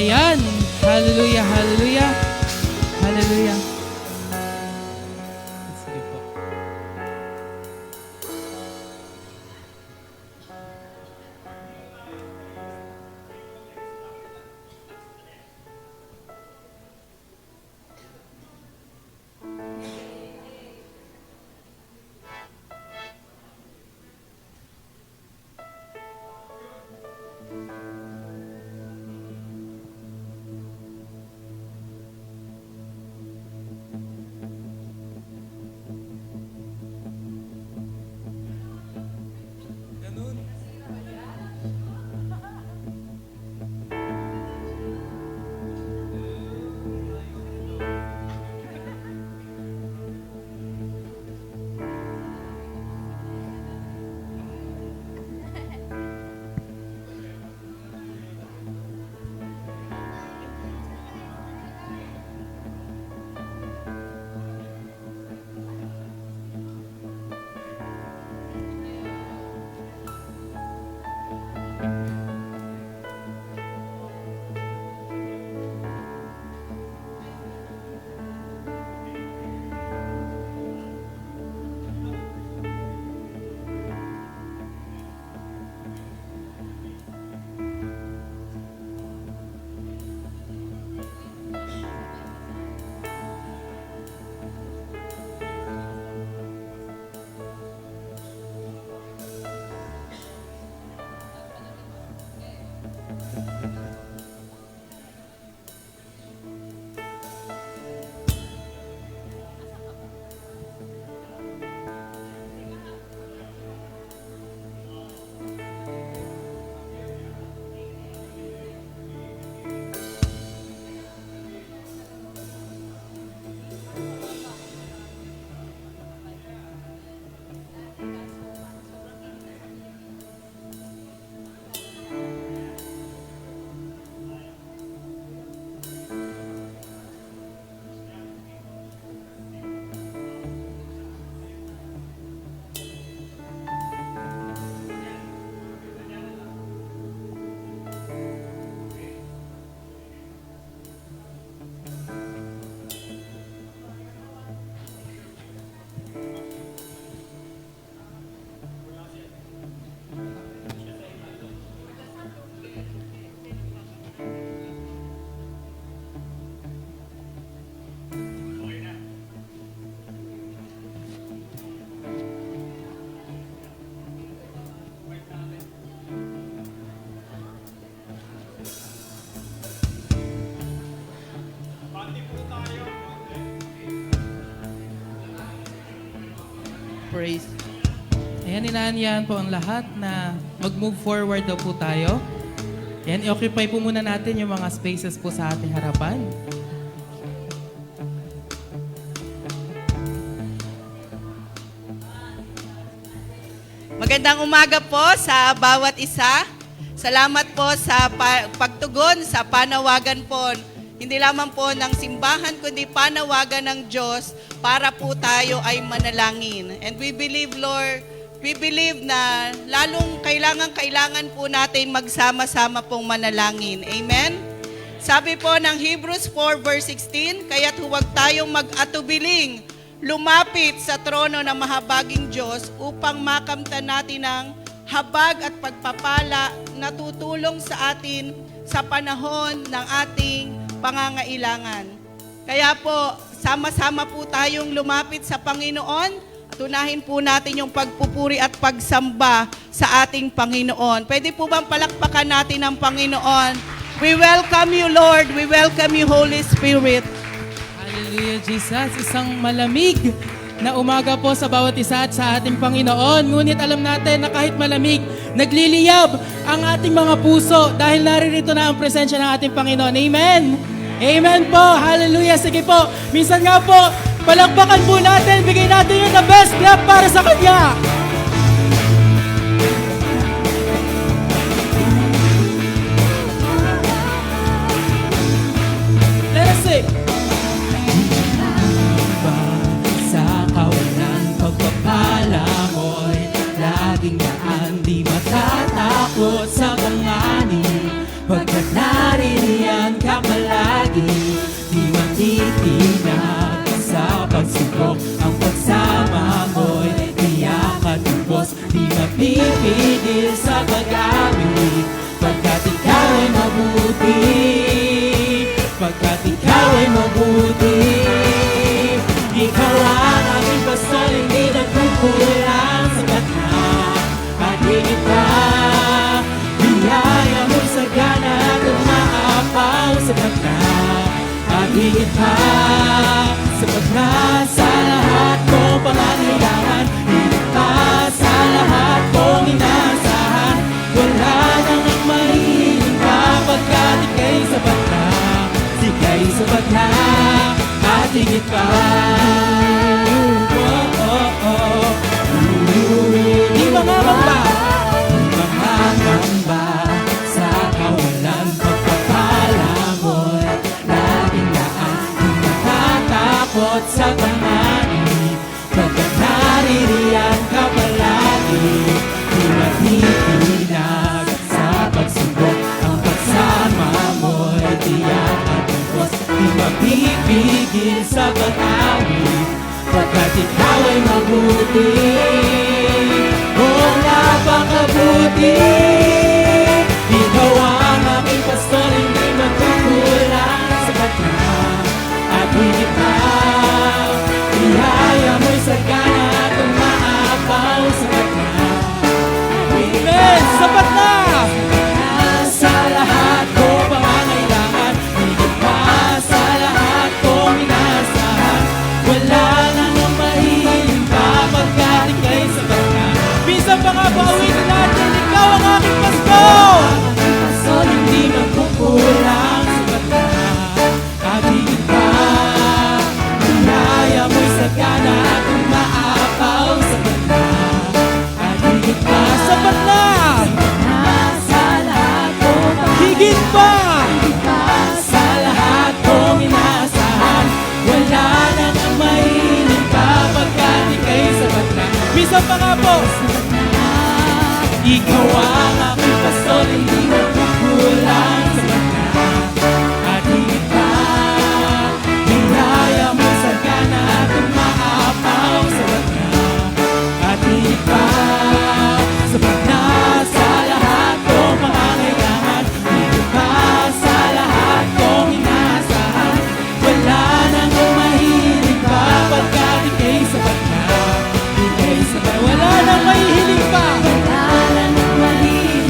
Ayan. Hallelujah, hallelujah. Hallelujah. Sige po. Praise. Ayan, inaanyahan po ang lahat na mag-move forward daw po tayo. Ayan, i-occupy po muna natin yung mga spaces po sa ating harapan. Magandang umaga po sa bawat isa. Salamat po sa pagtugon sa panawagan po. Hindi lamang po ng simbahan, kundi panawagan ng Diyos para po tayo ay manalangin. And we believe, Lord, we believe na lalong kailangan po natin magsama-sama pong manalangin. Amen? Sabi po ng Hebrews 4 verse 16, kaya't huwag tayong mag-atubiling, lumapit sa trono ng mahabaging Diyos upang makamtan natin ang habag at pagpapala na tutulong sa atin sa panahon ng ating pangangailangan. Kaya po, sama-sama po tayong lumapit sa Panginoon at unahin po natin yung pagpupuri at pagsamba sa ating Panginoon. Pwede po bang palakpakan natin ang Panginoon? We welcome you, Lord. We welcome you, Holy Spirit. Hallelujah, Jesus. Isang malamig na umaga po sa bawat isa at sa ating Panginoon. Ngunit alam natin na kahit malamig, nagliliyab ang ating mga puso dahil naririto na ang presensya ng ating Panginoon. Amen! Amen po! Hallelujah! Sige po, minsan nga po, palakpakan po natin, bigay natin yung the best clap para sa Kanya! Let us sing! Sa kawalan pagpapala mo'y laging naan, di matatakot sa panganib, pagkat naririyan sa pag-awit, pagkat ikaw ay mabuti, pagkat ikaw ay mabuti. Ikaw ang aking pastor, hindi nagkukulang, sapat na at higit pa. Biyaya mo'y sagana at umaapaw, sapat na at higit pa. Sapat na sa lahat kong pangangailangan, higit pa sa lahat kong inaasahan. Wala nang ang mahihiling pa, pagkat ika'y sapat na, ika'y sapat na at higit pa. Di mangangamba, di mangangamba sa kawalan, pagpapala mo'y laging daan. Di natatakot sa panganib, pagkat naririyan ka palagi. Di matitinag sa pagsubok, ang pagsama mo'y tiyak at tungkos. Di mapipigil sa pag-awit, pagkat ikaw ay mabuti. Oh, napakabuti. Ikaw ang aking pastor, hindi magkukulang, sapat na at higit pa. Biyaya mo'y sagana at umaapaw, sapat na. Amen! Sapat na! Sa lahat kong pangangailangan, higit pa sa lahat kong inaasahan. Wala nang ang mahihiling pa, pagkat ika'y sapat na. Minsan pa nga bawitin natin, ikaw ang aking pastor! Aking pastor, hindi magkukulang, sapat na at higit pa. Biyaya mo'y sagana at umaapaw, sapat na at higit pa. Sapat na! Sa lahat kong higit pa! Sa lahat kong inaasahan. Wala nang ang mahihiling pa, pagkat ika'y sapat na. Minsan pa nga po, ikaw ang aking pastor, hindi magkukulang, sapat na at higit pa. Biyaya mo sagana at umaapaw, sapat na at higit pa. Sapat na sa lahat kong pangangailangan, higit pa sa lahat kong inaasahan. Wala nang ang mahihiling pa, pagkat ika'y sapat na, ika'y sapat. Wala nang mahihiling pa, wala nang mahihiling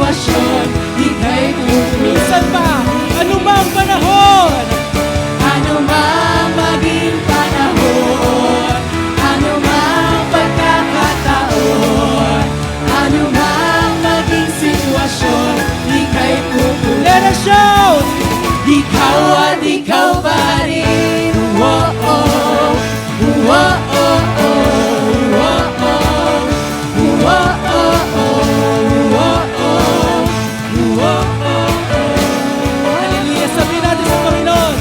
sitwasyon, ika'y pupuri. Minsan pa, anumang panahon, anumang maging panahon, anumang pagkakataon, anumang maging sitwasyon, ika'y pupuri. Let us shout! Ikaw at ikaw pa rin. Oh, oh, oh, oh, oh, oh, oh, hallelujah! Sabihin natin sa Panginoon,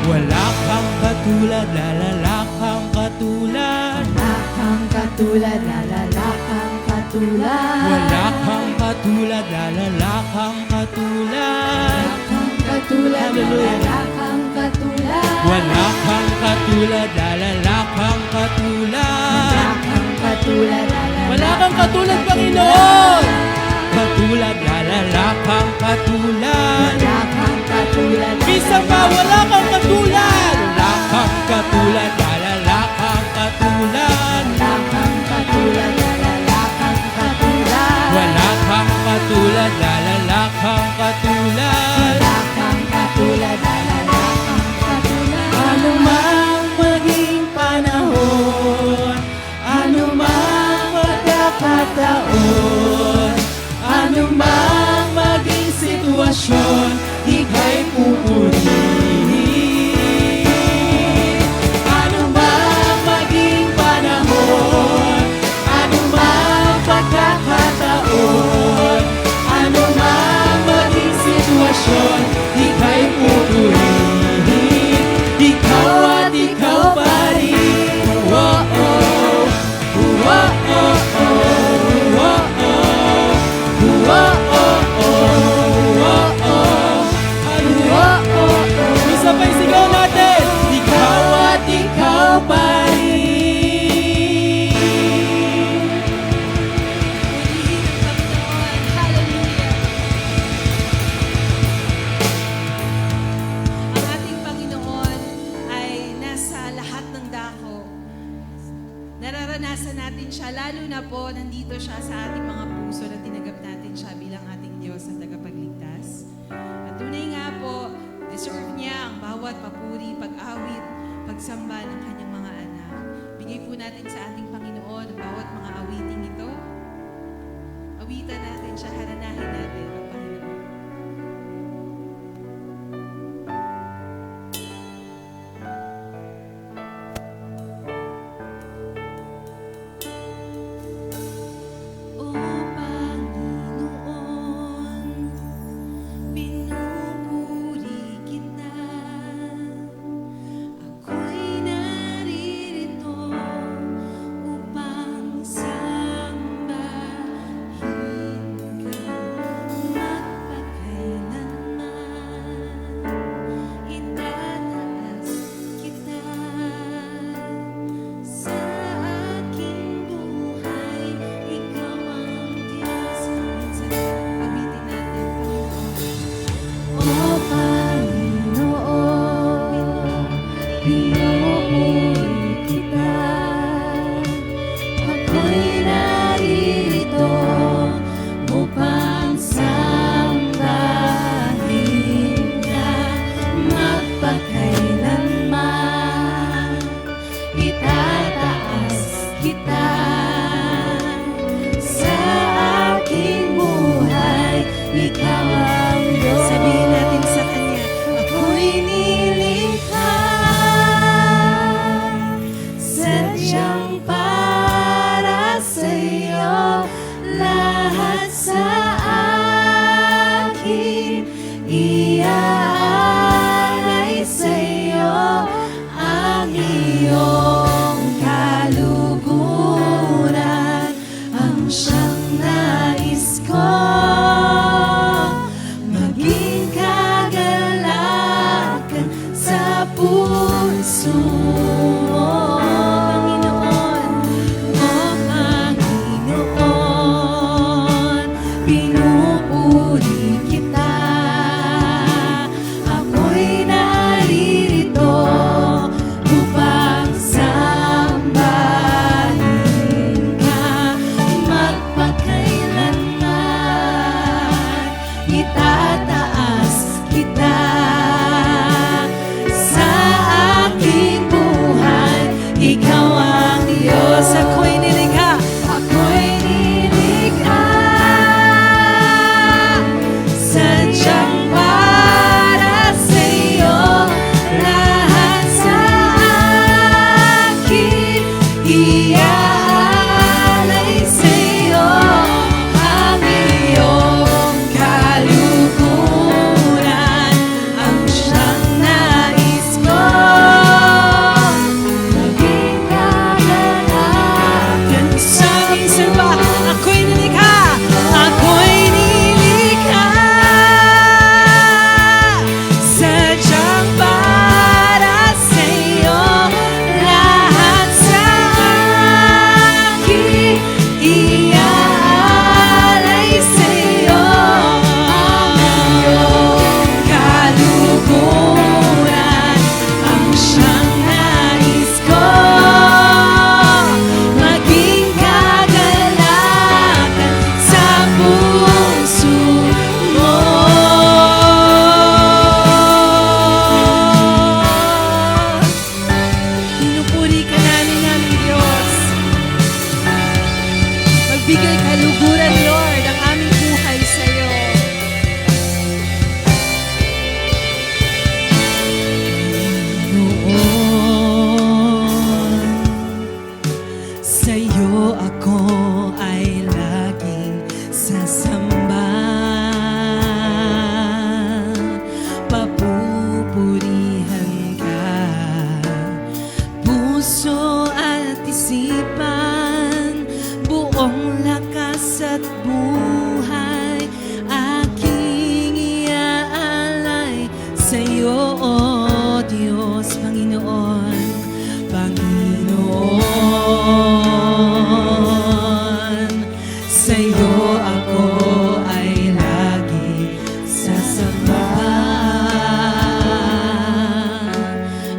wala kang katulad, lalala kang katulad. Wala kang katulad, lalala kang katulad. Wala kang katulad, lalala kang katulad. Katulad, Hallelujah. wala kang katulad. Wala kang katulad, lalala kang katulad. Wala kang katulad, lalala Wala kang katulad, Panginoon. Katulad, lalala kang katulad. Wala kang katulad, Bisa pa, wala kang katulad. Wala kang katulad, lalala kang katulad. wala kang katulad, lalala kang katulad. Wala kang katulad, lalala kang katulad. Wala kang katulad, lalala kang katulad. Anumang maging panahon, anumang pagkakataon, anumang maging sitwasyon, ika'y pupurihin. Anumang maging panahon, anumang pagkakataon, anumang maging sitwasyon, ika'y pupurihin. Ikaw at ikaw pa rin. Oh, oh, oh, oh, oh, oh, oh, sabay sigaw natin, ikaw at ikaw pa rin. Ang ating Panginoon ay nasa lahat ng dako. Nararanasan natin siya, lalo na po nandito siya sa ating mga puso na tinagap natin siya bilang ating Diyos at tagapagligtas. At tunay nga po, deserve niya ang bawat papuri, pag-awit, pagsamba ng kanyang mga anak. Bigay po natin sa ating Panginoon ang bawat mga awiting ito. Awitan natin siya, haranahin natin ang Panginoon. O Panginoon, pinupuri kita. Ako'y naririto upang sambahin ka. Magbigay kaluguran, Lord, ang aming buhay sa iyo. Noon, sa'yo ako ay laging sasamba. Papupurihan ka, puso at isipan, buong lakas at buhay, aking iaalay sa'yo, O Diyos, Panginoon, Panginoon. Sa'yo ako ay lagi sasamba.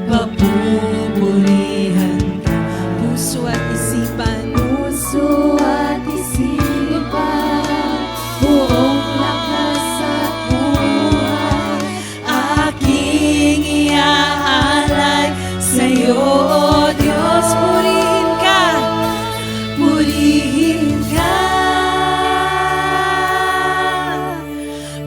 Papupurihan ka, Puso at isipan, Puso at isipan, buong lakas at buhay, aking iaalay sa'yo, O Diyos. Purihin ka, purihin ka,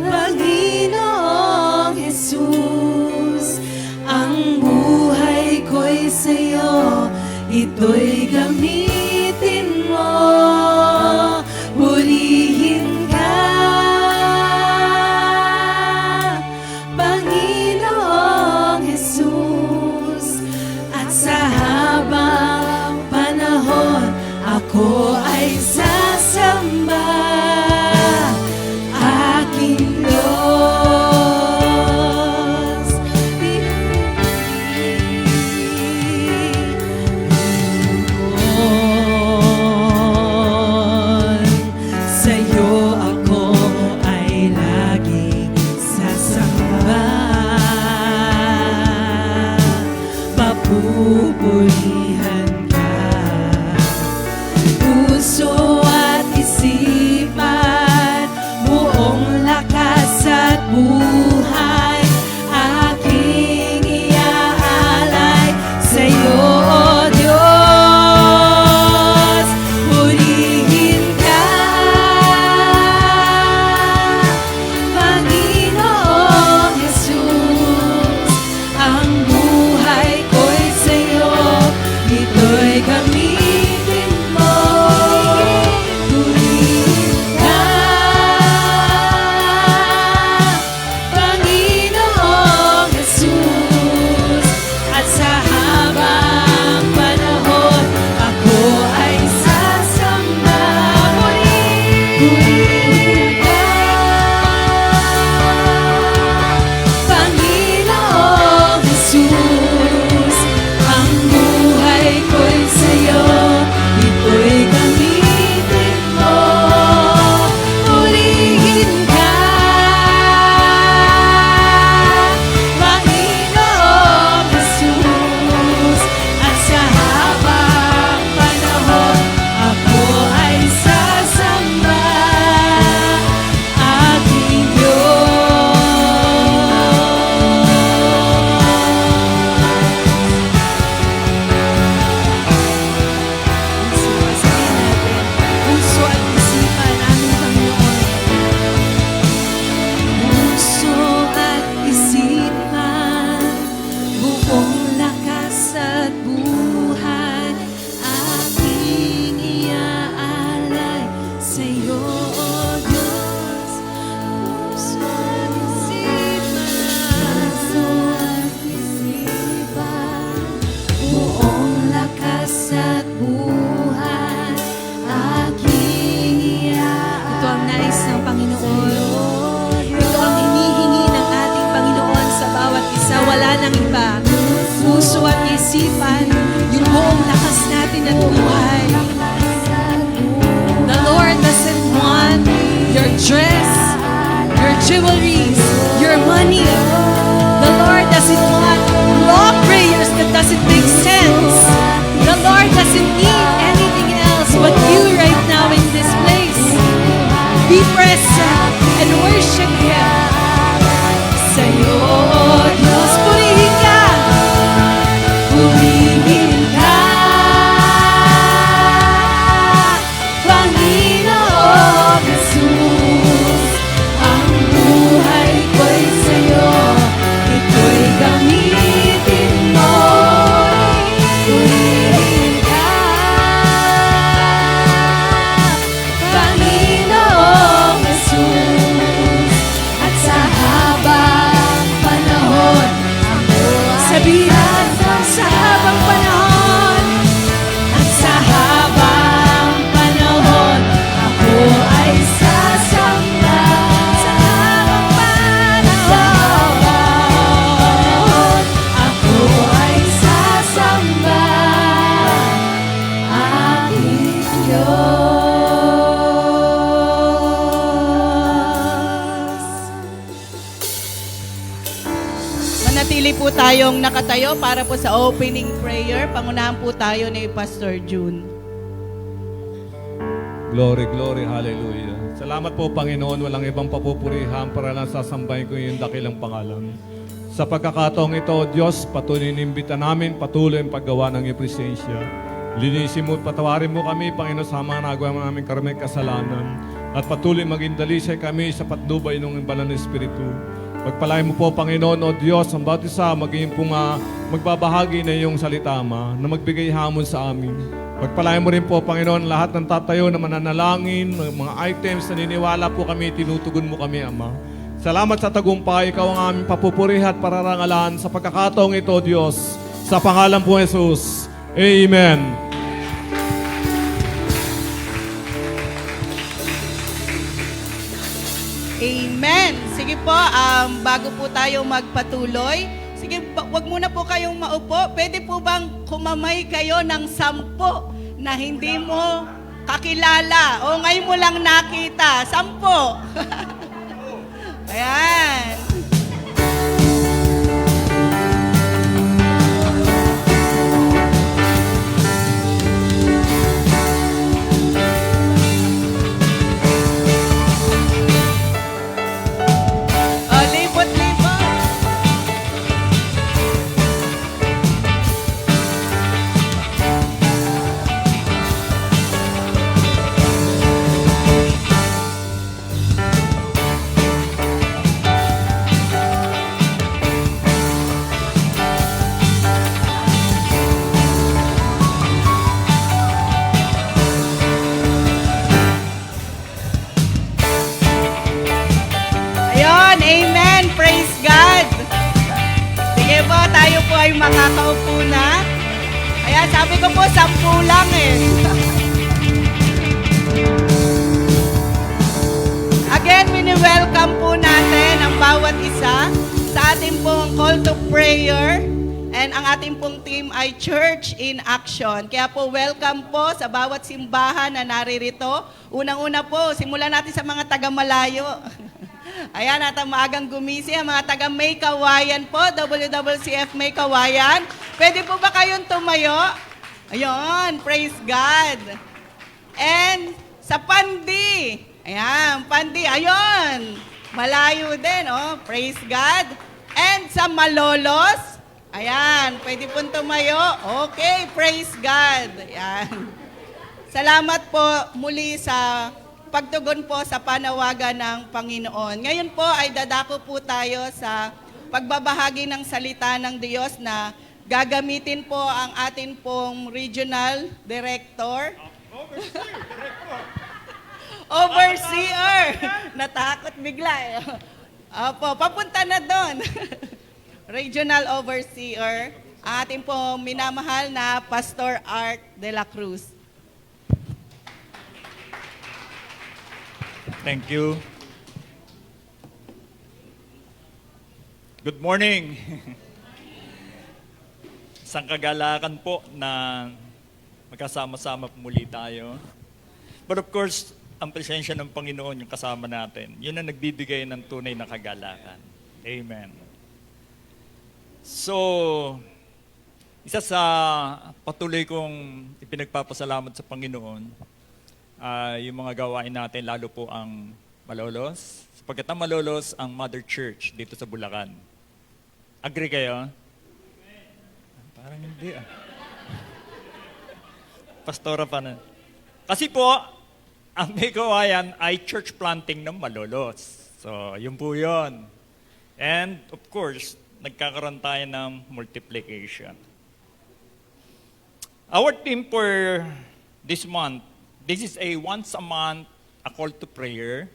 Panginoong Jesus. Ang buhay ko'y sa'yo, ito'y gamitin mo. Purihin ka, Panginoong Jesus. At sa habang panahon, ako ay sasamba, aking Diyos. Noon, sa'yo ako ay laging sasamba. Papupurihan ka, puso at isipan, buong lakas at buhay, aking iaalay sa'yo, O Diyos. Purihin ka, Panginoong Jesus. Ang buhay ko'y sa'yo, ito'y gamitin mo. Purihin ka, Panginoong Jesus. At sa habang panahon, ako ay sasamba. Purihin ka, Panginoong Jesus. Ang buhay ko'y sa'yo, ito'y gamitin mo. Purihin ka, Panginoong Jesus. At sa habang panahon, ako ay sasamba, aking puso at isipan, aming Panginoon. Puso at isipan, buong lakas at buhay, aking iaalay sa'yo, O Diyos. Puso at isipan, buong lakas at buhay, aking iaalay. Ito ang nais ng Panginoon. Ito ang hinihingi ng ating Panginoon sa bawat isa. Wala nang iba. Puso at isipan, yung buong lakas natin at buhay. The Lord doesn't want your dress, your jewelries, your money. The Lord doesn't want long prayers that doesn't make sense. The Lord doesn't need anything else but you right now in this place. Be present and worship Him. Sa'yo, O Diyos, purihin ka, purihin ka, Panginoon. tayong nakatayo para po sa opening prayer. Pangunahan po tayo ni Pastor June. Glory, glory, hallelujah. Salamat po, Panginoon. Walang ibang papupurihan para lang sasambahin ko yung dakilang pangalan. Sa pagkakataong ito, Diyos, patuloy inimbita namin, patuloy ang paggawa ng iyong presensya. Linisin mo at patawarin mo kami, Panginoon, sa mga nagawa namin karaming kasalanan. At patuloy maging dalisay kami sa patnubay ng banal na Espiritu. Pagpalain mo po, Panginoon, o Diyos, ang bawat isa maging po magbabahagi na iyong salita, Ama, na magbigay hamon sa amin. Pagpalain mo rin po, Panginoon, lahat ng tatayo na mananalangin, mga items na niniwala po kami, tinutugon mo kami, Ama. Salamat sa tagumpay, ikaw ang aming papupurihan at pararangalan sa pagkakataong ito, Diyos. Sa pangalan po Jesus. Amen. Amen. Sige po, bago po tayo magpatuloy, sige, wag muna po kayong maupo. Pwede po bang kumamay kayo ng 10 na hindi mo kakilala o ngayon mo lang nakita? 10. Ayan. Libot-libot. Ayun, amen. Praise God. Sige po, tayo po ay makakaupo na. Ayan, sabi ko po, 10 lang eh. Again, mini-welcome po natin ang bawat isa sa ating pong call to prayer. And ang ating pong team ay Church in Action. Kaya po, welcome po sa bawat simbahan na naririto. Unang-una po, simulan natin sa mga taga-malayo. Ayan, at ang maagang gumising, ang mga taga May Kawayan po, WWCF May Kawayan. Pwede po ba kayong tumayo? Ayun, praise God. And sa Pandi, ayan, Pandi, ayun, malayo din, oh, praise God. And sa Malolos, ayan, pwede po tumayo. Okay, praise God. Ayan. Salamat po muli sa pagtugon po sa panawagan ng Panginoon. Ngayon po ay dadako po tayo sa pagbabahagi ng salita ng Diyos na gagamitin po ang atin pong regional director. Overseer. Natakot bigla eh. Opo, papunta na doon. Regional Overseer, ang ating pong minamahal na Pastor Art de la Cruz. Thank you. Good morning. Isang kagalakan po na magkasama-sama muli tayo. But of course, ang presensya ng Panginoon yung kasama natin. Yun ang nagbibigay ng tunay na kagalakan. Amen. So, isa sa patuloy kong ipinagpapasalamat sa Panginoon, yung mga gawain natin, lalo po ang Malolos. Sapagkat ang Malolos, ang Mother Church dito sa Bulacan. Agree kayo? Parang hindi ah. Pastora pa na. Kasi po, ang May Kawayan ay church planting ng Malolos. So, yun po yun. And of course, nagkakaroon tayo ng multiplication. Our theme for this month, this is a once a month, a call to prayer.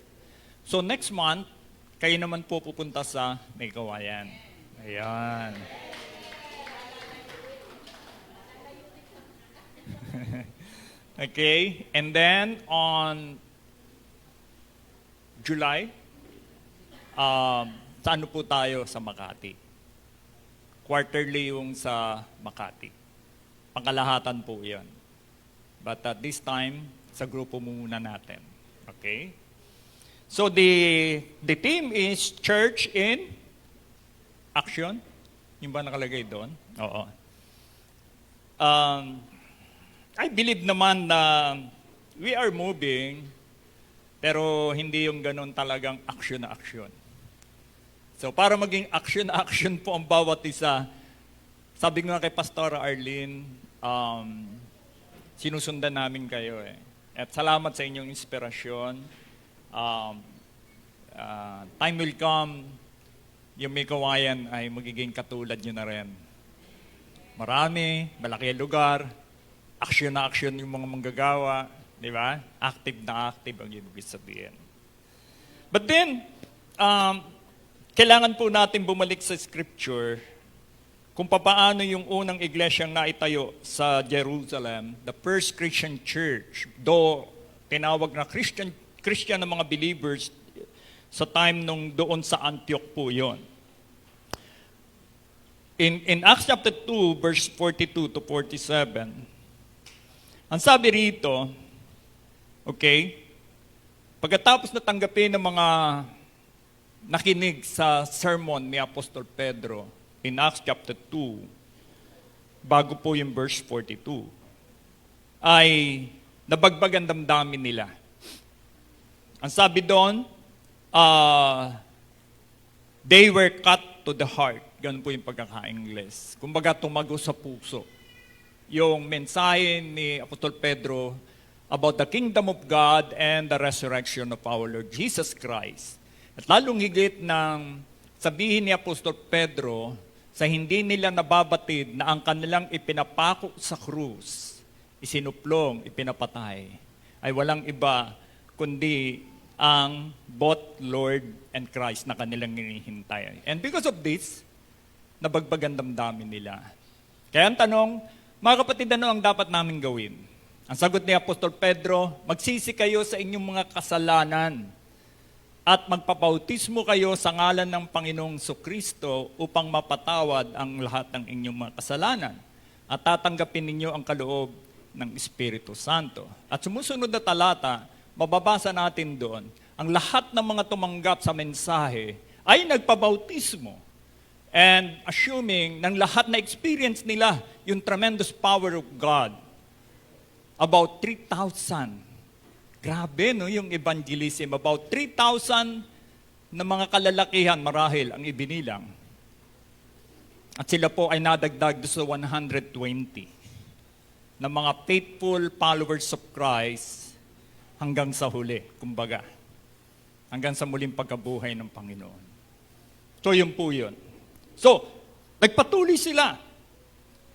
So next month, kayo naman po pupunta sa May Kawayan. Ayan. Okay, and then on July, sa ano po tayo sa Makati? Quarterly yung sa Makati. Pangkalahatan po yan. But at this time, sa grupo muna natin. Okay? So the theme is Church in Action. Yung ba nakalagay doon? Oo. I believe naman na we are moving, pero hindi yung ganun talagang action na action. So para maging action na action po ang bawat isa, sabi ko nga kay Pastor Arlene, sinusundan namin kayo eh. At salamat sa inyong inspirasyon. Time will come, yung may kawayan ay magiging katulad nyo na rin. Marami, malaki ang lugar, action na action yung mga manggagawa, di ba? Active na active ang ibig sabihin. But then, kailangan po natin bumalik sa scripture kung paano yung unang iglesyang naitayo sa Jerusalem, the first Christian church, though tinawag na Christian ng mga believers, sa time nung doon sa Antioch po yon. In Acts chapter 2, verse 42 to 47, ang sabi rito, okay, pagkatapos na tanggapin ng mga nakinig sa sermon ni Apostol Pedro in Acts chapter 2, bago po yung verse 42, ay nabagbag ang damdamin nila. Ang sabi doon, they were cut to the heart. Ganun po yung pagkaka-Ingles. Kumbaga, tumago sa puso. Yung mensahe ni Apostol Pedro about the kingdom of God and the resurrection of our Lord Jesus Christ. At lalong higit ng sabihin ni Apostol Pedro sa hindi nila nababatid na ang kanilang ipinapako sa krus, isinuplong, ipinapatay, ay walang iba kundi ang both Lord and Christ na kanilang hinihintay. And because of this, nabagbagan damdamin nila. Kaya ang tanong, mga kapatid, ano ang dapat namin gawin? Ang sagot ni Apostol Pedro, magsisi kayo sa inyong mga kasalanan at magpabautismo kayo sa ngalan ng Panginoong Kristo upang mapatawad ang lahat ng inyong mga kasalanan at tatanggapin ninyo ang kaloob ng Espiritu Santo. At sumusunod na talata, mababasa natin doon, ang lahat ng mga tumanggap sa mensahe ay nagpabautismo. And assuming ng lahat na experience nila yung tremendous power of God, about 3,000. Grabe, no, yung evangelism. About 3,000 na mga kalalakihan marahil ang ibinilang. At sila po ay nadagdag sa 120 na mga faithful followers of Christ hanggang sa huli, kumbaga. Hanggang sa muling pagkabuhay ng Panginoon. So, yun po yun. So, nagpatuloy sila.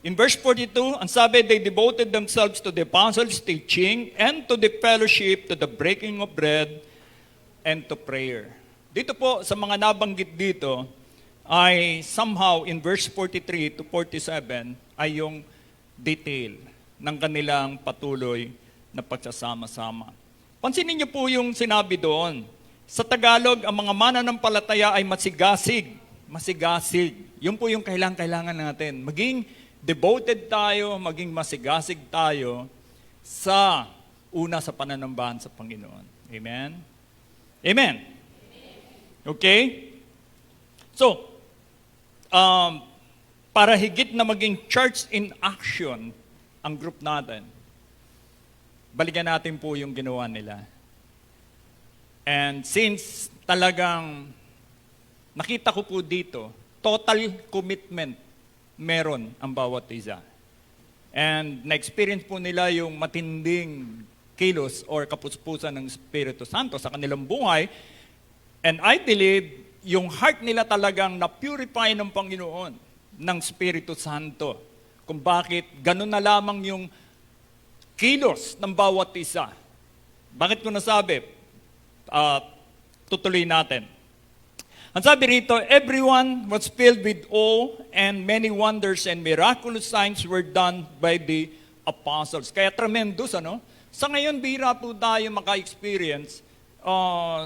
In verse 42, ang sabi, they devoted themselves to the apostles' teaching and to the fellowship, to the breaking of bread, and to prayer. Dito po, sa mga nabanggit dito, ay somehow in verse 43 to 47, ay yung detail ng kanilang patuloy na pagsasama-sama. Pansinin niyo po yung sinabi doon. Sa Tagalog, ang mga mananampalataya ay masigasig. Masigasig. Yun po yung kailangan natin. Maging devoted tayo, maging masigasig tayo sa sa pananambahan sa Panginoon. Amen? Amen? Okay? So, para higit na maging church in action ang group natin, balikan natin po yung ginawa nila. And since talagang nakita ko po dito, total commitment meron ang bawat isa. And na-experience po nila yung matinding kilos or kapuspusan ng Espiritu Santo sa kanilang buhay. And I believe, yung heart nila talagang na-purify ng Panginoon, ng Espiritu Santo. Kung bakit ganun na lamang yung kilos ng bawat isa. Bakit ko nasabi? Tutuloy natin. Ang sabi rito, everyone was filled with awe and many wonders and miraculous signs were done by the apostles. Kaya tremendous, ano? Sa ngayon, bihira po tayo maka-experience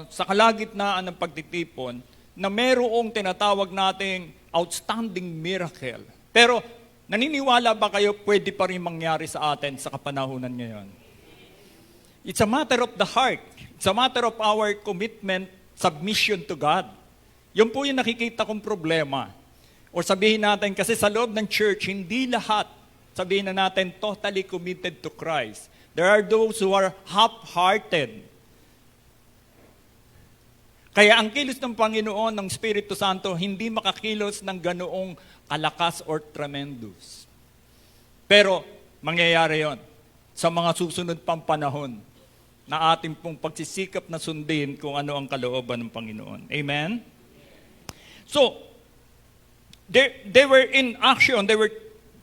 sa kalagitnaan ng pagtitipon na merong tinatawag nating outstanding miracle. Pero naniniwala ba kayo pwede pa rin mangyari sa atin sa kapanahunan ngayon? It's a matter of the heart. It's a matter of our commitment, submission to God. Yun po yung nakikita kong problema. Or sabihin natin, kasi sa loob ng church, hindi lahat, sabihin na natin, totally committed to Christ. There are those who are half-hearted. Kaya ang kilos ng Panginoon, ng Espiritu Santo, hindi makakilos ng ganoong kalakas or tremendous. Pero, mangyayari yon sa mga susunod pang panahon na ating pong pagsisikap na sundin kung ano ang kalooban ng Panginoon. Amen? So, they were in action.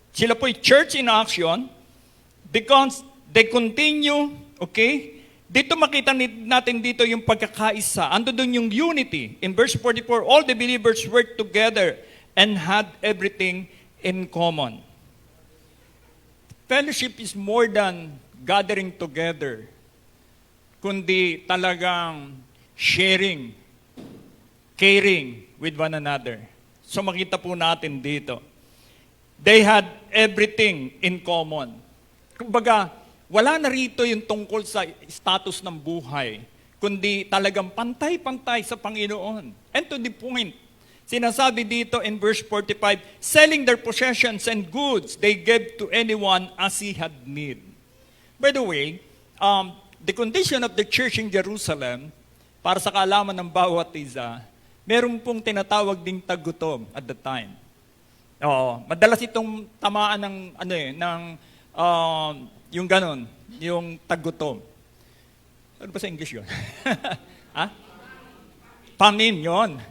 Sila po'y church in action because they continue, okay? Dito makita natin dito yung pagkakaisa. Ando doon yung unity. In verse 44, all the believers worked together and had everything in common. Fellowship is more than gathering together, kundi talagang sharing, caring with one another. So makita po natin dito. They had everything in common. Kumbaga, wala na rito yung tungkol sa status ng buhay, kundi talagang pantay-pantay sa Panginoon. And to the point, sinasabi dito in verse 45, selling their possessions and goods, they gave to anyone as he had need. By the way, the condition of the church in Jerusalem, para sa kaalaman ng bawat isa, meron pong tinatawag ding tagutom at the time. Oo, madalas itong tamaan ng yung ganon, yung tagutom. Ano ba sa English yun? Ha? Famine yun.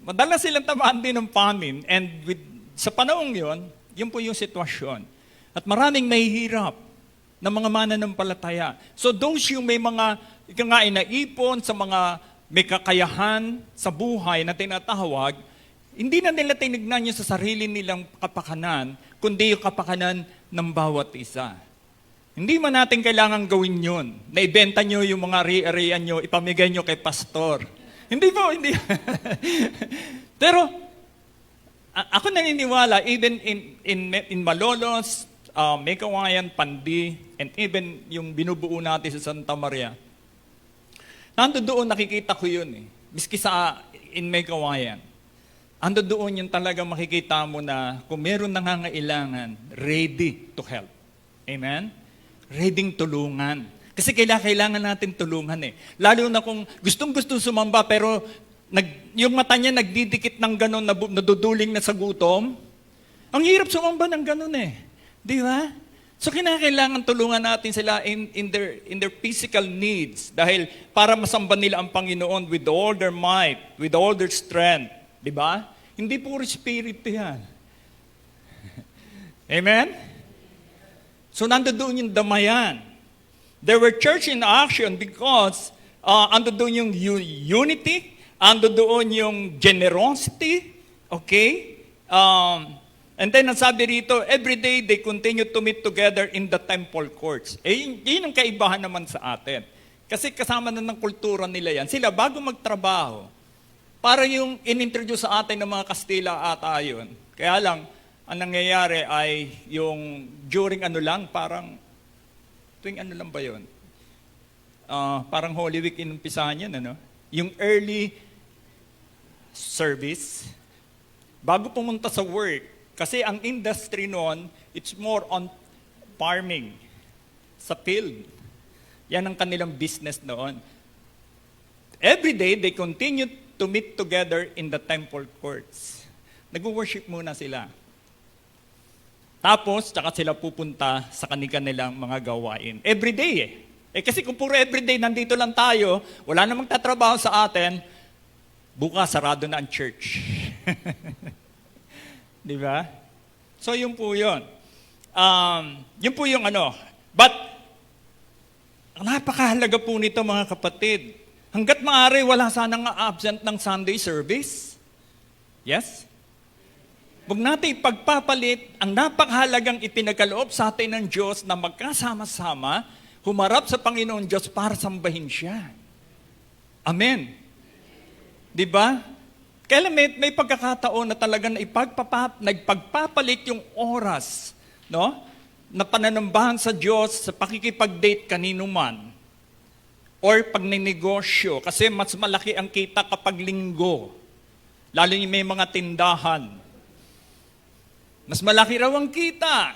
Madalas silang tamaan din ng famine, and sa panahong yon, yun po yung sitwasyon. At maraming nahihirap na mga mananampalataya. So those yung may mga naipon sa mga may kakayahan sa buhay na tinatawag, hindi na nila tinignan yun sa sarili nilang kapakanan, kundi yung kapakanan ng bawat isa. Hindi man natin kailangan gawin yun, na ibenta nyo yung mga ari-arian nyo, ipamigay nyo kay pastor. Hindi po, hindi. Pero, ako naniniwala, even in Malolos, May Kawayan, Pandi, and even yung binubuo natin sa Santa Maria, nando doon nakikita ko yun eh. Miski sa in May Kawayan. Ando doon yung talagang makikita mo na kung meron nangangailangan, ready to help. Amen? Ready tulungan. Kasi kailangan natin tulungan eh. Lalo na kung gustong-gusto sumamba pero yung mata niya nagdidikit ng gano'n, naduduling na sa gutom. Ang hirap sumamba ng gano'n eh. Di ba? So kailangan tulungan natin sila in their physical needs dahil para masamba nila ang Panginoon with all their might, with all their strength. Di ba? Hindi puro spirit yan. Amen? So nandoon yung damayan. There were church in action because andoon yung unity, andoon yung generosity, okay? And then nasabi rito, every day they continue to meet together in the temple courts. Yun ang kaibahan naman sa atin. Kasi kasama na ng kultura nila yan. Sila bago magtrabaho, para yung inintroduce sa atin ng mga Kastila ata yun. Kaya lang, ang nangyayari ay yung during parang tuwing lang ba yun? Parang Holy Week inumpisahan yan, ano? Yung early service, bago pumunta sa work, kasi ang industry noon, it's more on farming, sa field. Yan ang kanilang business noon. Every day, they continue to meet together in the temple courts. Nag-worship muna sila. Tapos, tsaka sila pupunta sa kanilang mga gawain. Everyday eh. Kasi kung puro everyday, nandito lang tayo, wala namang tatrabaho sa atin, bukas sarado na ang church. Di ba? So, yun po yun. Yun po yung But, napakahalaga po nito mga kapatid. Hanggat maaari, wala sanang absent ng Sunday service. Yes? Huwag natin ipagpapalit ang napakahalagang ipinagkaloob sa atin ng Diyos na magkasama-sama, humarap sa Panginoon Diyos para sambahin siya. Amen. Di ba? Kailan may pagkakataon na talagang nagpagpapalit yung oras, no? Na pananambahan sa Diyos sa pakikipag-date kanino man or pagninegosyo kasi mas malaki ang kita kapag linggo. Lalo yung may mga tindahan. Mas malaki raw ang kita.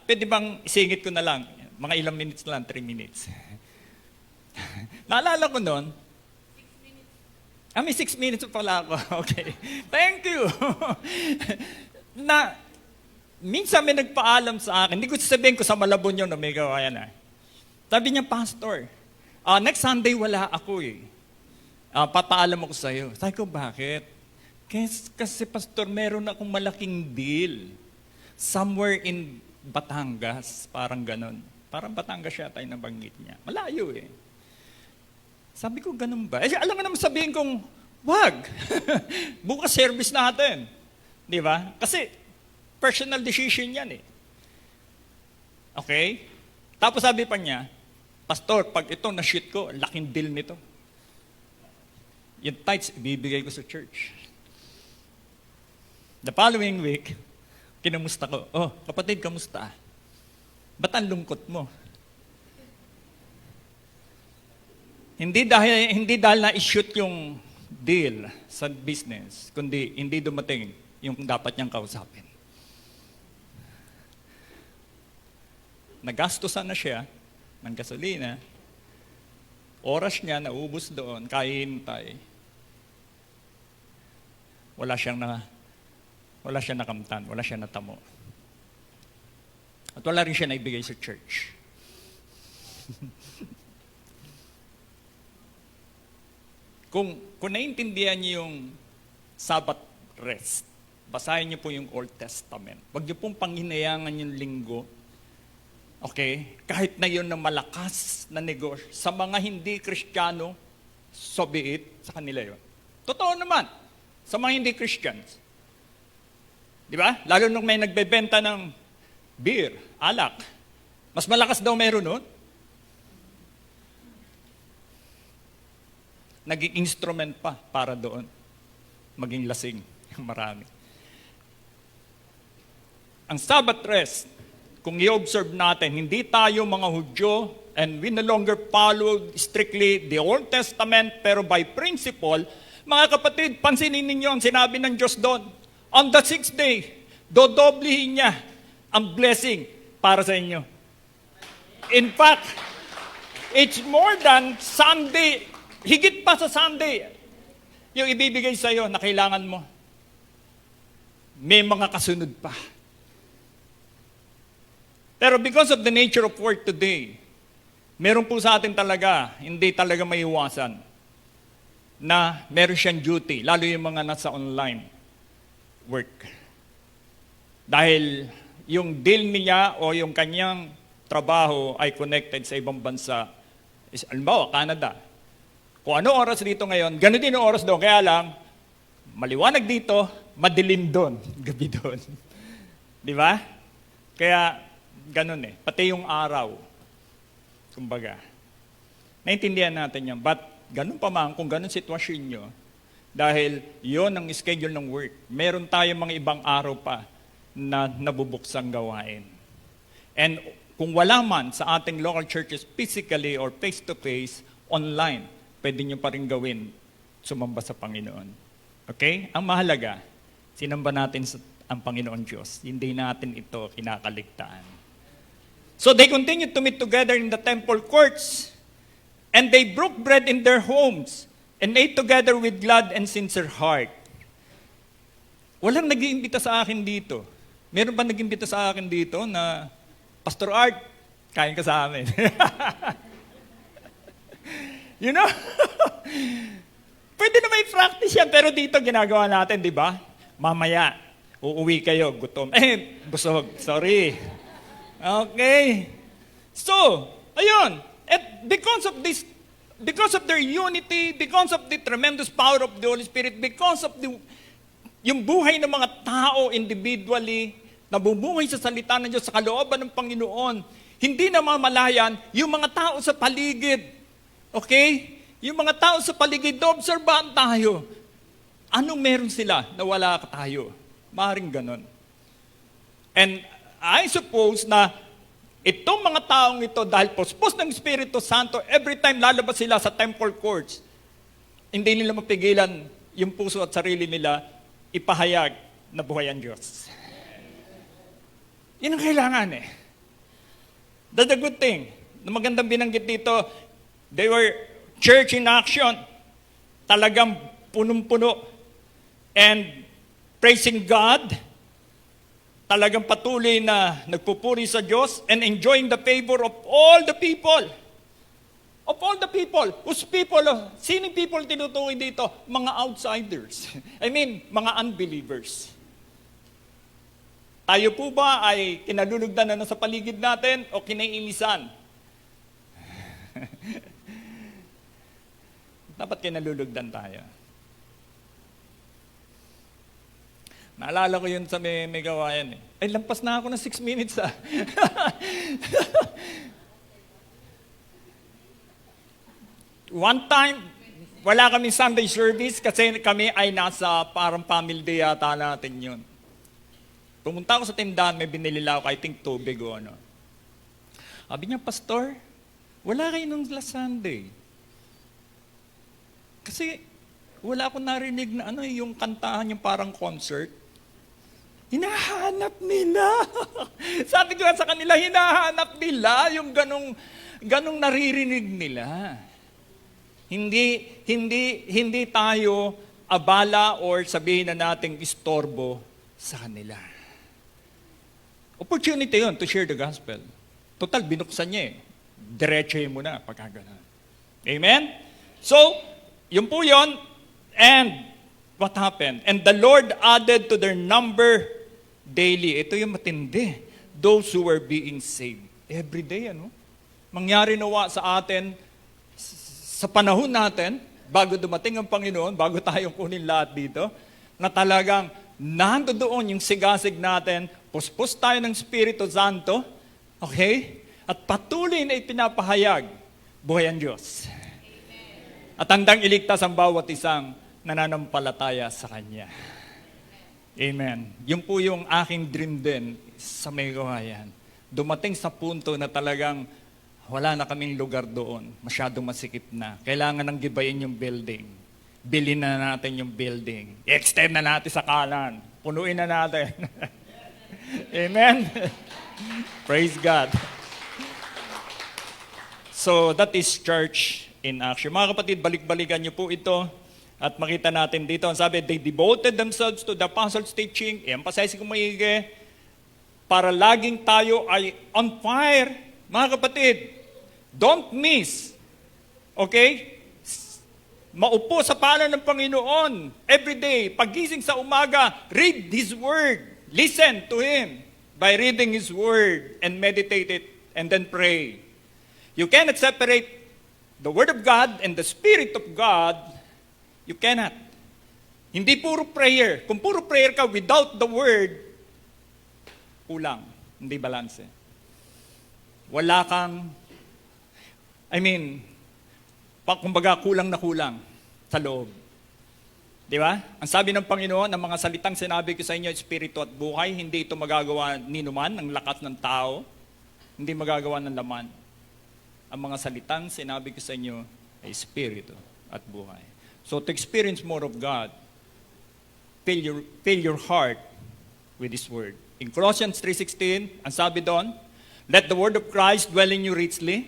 Pwede bang isingit ko na lang? Mga ilang minutes lang, 3 minutes. Naalala ko noon, may 6 minutes pala ako. Okay. Thank you. Na, minsan may nagpaalam sa akin, hindi ko sasabihin ko sa Malabon yun, may gawa yan. Sabi niya, Pastor, next Sunday wala ako eh. Papaalam ako sa'yo. Sabi ko, bakit? Kasi Pastor, meron akong malaking deal. Somewhere in Batangas, parang ganon. Parang Batangas yata yung nabanggit niya. Malayo eh. Sabi ko, ganun ba? Alam mo naman sabihin kong, wag. Bukas service natin. Di ba? Kasi personal decision yan eh. Okay? Tapos sabi pa niya, Pastor, pag ito na-shoot ko, laking deal nito. Yung tithes, ibibigay ko sa church. The following week, kinamusta ko. Oh, kapatid, kamusta? Ba't ang lungkot mo? Hindi dahil na-shoot yung deal sa business, kundi hindi dumating yung dapat niyang kausapin. Nagastusan na siya ng gasolina, oras niya naubos doon, kahihintay. Wala siyang nakamtan, wala siyang natamo. At wala rin siya naibigay sa church. Kung naiintindihan niyo yung Sabbath rest, basahin niyo po yung Old Testament. Huwag niyo pong panghinayangan yung linggo. Okay? Kahit na yun na malakas na negosyo, sa mga hindi Kristiyano, so be it, sa kanila yun. Totoo naman, sa mga hindi Christians. Di ba? Lalo nung may nagbebenta ng beer, alak. Mas malakas daw meron nun. Naging instrument pa para doon. Maging lasing yung marami. Ang Sabbath rest, kung i-observe natin, hindi tayo mga Hudyo and we no longer follow strictly the Old Testament, pero by principle, mga kapatid, pansinin ninyo ang sinabi ng Diyos doon. On the 6th day, dodoblihin niya ang blessing para sa inyo. In fact, it's more than Sunday. Higit pa sa Sunday. Yung ibibigay sa iyo na kailangan mo. May mga kasunod pa. Pero because of the nature of work today, meron po sa atin talaga, hindi talaga maiwasan na meron siyang duty, lalo yung mga nasa online work. Dahil yung deal niya o yung kanyang trabaho ay connected sa ibang bansa. Halimbawa, Canada. Kung ano oras dito ngayon, ganun din ang oras doon. Kaya lang, maliwanag dito, madilim doon, gabi doon. Di ba? Kaya, ganun eh. Pati yung araw. Kumbaga. Naintindihan natin yan. But, ganun pa man, kung ganun sitwasyon nyo, dahil yon ang schedule ng work. Meron tayong mga ibang araw pa na nabubuksang gawain. And kung wala man sa ating local churches physically or face-to-face, online, pwede nyo pa rin gawin, sumamba sa Panginoon. Okay? Ang mahalaga, sinamba natin ang Panginoon Diyos. Hindi natin ito kinakaligtaan. So they continued to meet together in the temple courts, and they broke bread in their homes, and ate together with glad and sincere heart. Walang nag-iimbita sa akin dito. Meron ba nag-iimbita sa akin dito na, Pastor Art, kain ka sa amin. You know? Pwede na may practice yan, pero dito ginagawa natin, di ba? Mamaya, uuwi kayo, gutom. Busog, sorry. Okay. So, ayun. At because of their unity, because of the tremendous power of the Holy Spirit, because of yung buhay ng mga tao individually, nabubuhay sa salita ng Diyos, sa kalooban ng Panginoon, hindi na mamalayan yung mga tao sa paligid. Okay? Yung mga tao sa paligid, obserbahan tayo. Anong meron sila na wala ka tayo? Maaaring ganon. And I suppose na itong mga taong ito, dahil puspos ng Espiritu Santo, every time lalabas sila sa temple courts, hindi nila mapigilan yung puso at sarili nila ipahayag na buhay ang Diyos. Yun ang kailangan eh. That's a good thing. Na magandang binanggit dito, they were church in action. Talagang punong-puno. And praising God, talagang patuloy na nagpupuri sa Diyos and enjoying the favor of all the people. Of all the people. Whose people? Sino people tinutukoy dito? Mga outsiders. I mean, mga unbelievers. Tayo po ba ay kinalulugdan na sa paligid natin o kinaiinisan? Dapat kinalulugdan tayo. Naalala ko yun sa may gawayan eh. Ay, lampas na ako ng 6 minutes ah. One time, wala kaming Sunday service kasi kami ay nasa parang family day yata natin yun. Pumunta ako sa tindahan, may binili lang ako, I think tubig o ano. Sabi niya, Pastor, wala kayo nung last Sunday. Kasi wala akong narinig na yung kantahan, yung parang concert. Hinahanap nila. Sabi ko sa kanila, hinahanap nila yung ganong naririnig nila. Hindi tayo abala or sabihin na nating istorbo sa kanila. Opportunity yun to share the gospel. Total, binuksan niya eh. Diretsohin mo na pagka ganun. Amen? So, yun po yun. And what happened? And the Lord added to their number daily. Ito yung matindi. Those who were being saved. Every day, mangyari nawa sa atin, sa panahon natin, bago dumating ang Panginoon, bago tayong kunin lahat dito, na talagang nandoon yung sigasig natin, puspos tayo ng Espiritu Santo, okay? At patuloy na ipinapahayag, buhay ang Diyos. At handang iligtas ang bawat isang nananampalataya sa Kanya. Amen. Yun po yung aking dream din sa may gawayan. Dumating sa punto na talagang wala na kaming lugar doon. Masyadong masikip na. Kailangan nang gibayin yung building. Bilhin na natin yung building. I-extend na natin sa kanan. Punuin na natin. Amen? Praise God. So, that is church in action. Mga kapatid, balik-balikan niyo po ito at makita natin dito. Ang sabi, they devoted themselves to the apostles' teaching. I-emphasize ko maigi para laging tayo ay on fire. Mga kapatid, don't miss. Okay? Maupo sa pala ng Panginoon. Every day, pagising sa umaga, read His Word. Listen to Him by reading His Word and meditate it and then pray. You cannot separate the Word of God and the Spirit of God. You cannot. Hindi puro prayer. Kung puro prayer ka without the Word, kulang. Hindi balance. Wala kang, kumbaga kulang na kulang sa loob. Di ba? Ang sabi ng Panginoon, ang mga salitang sinabi ko sa inyo, espiritu at buhay, hindi ito magagawa ni numan, ng lakas ng tao, hindi magagawa ng laman. Ang mga salitang sinabi ko sa inyo ay espiritu at buhay. So to experience more of God, fill your heart with His Word. In Colossians 3:16, ang sabi doon, let the word of Christ dwell in you richly,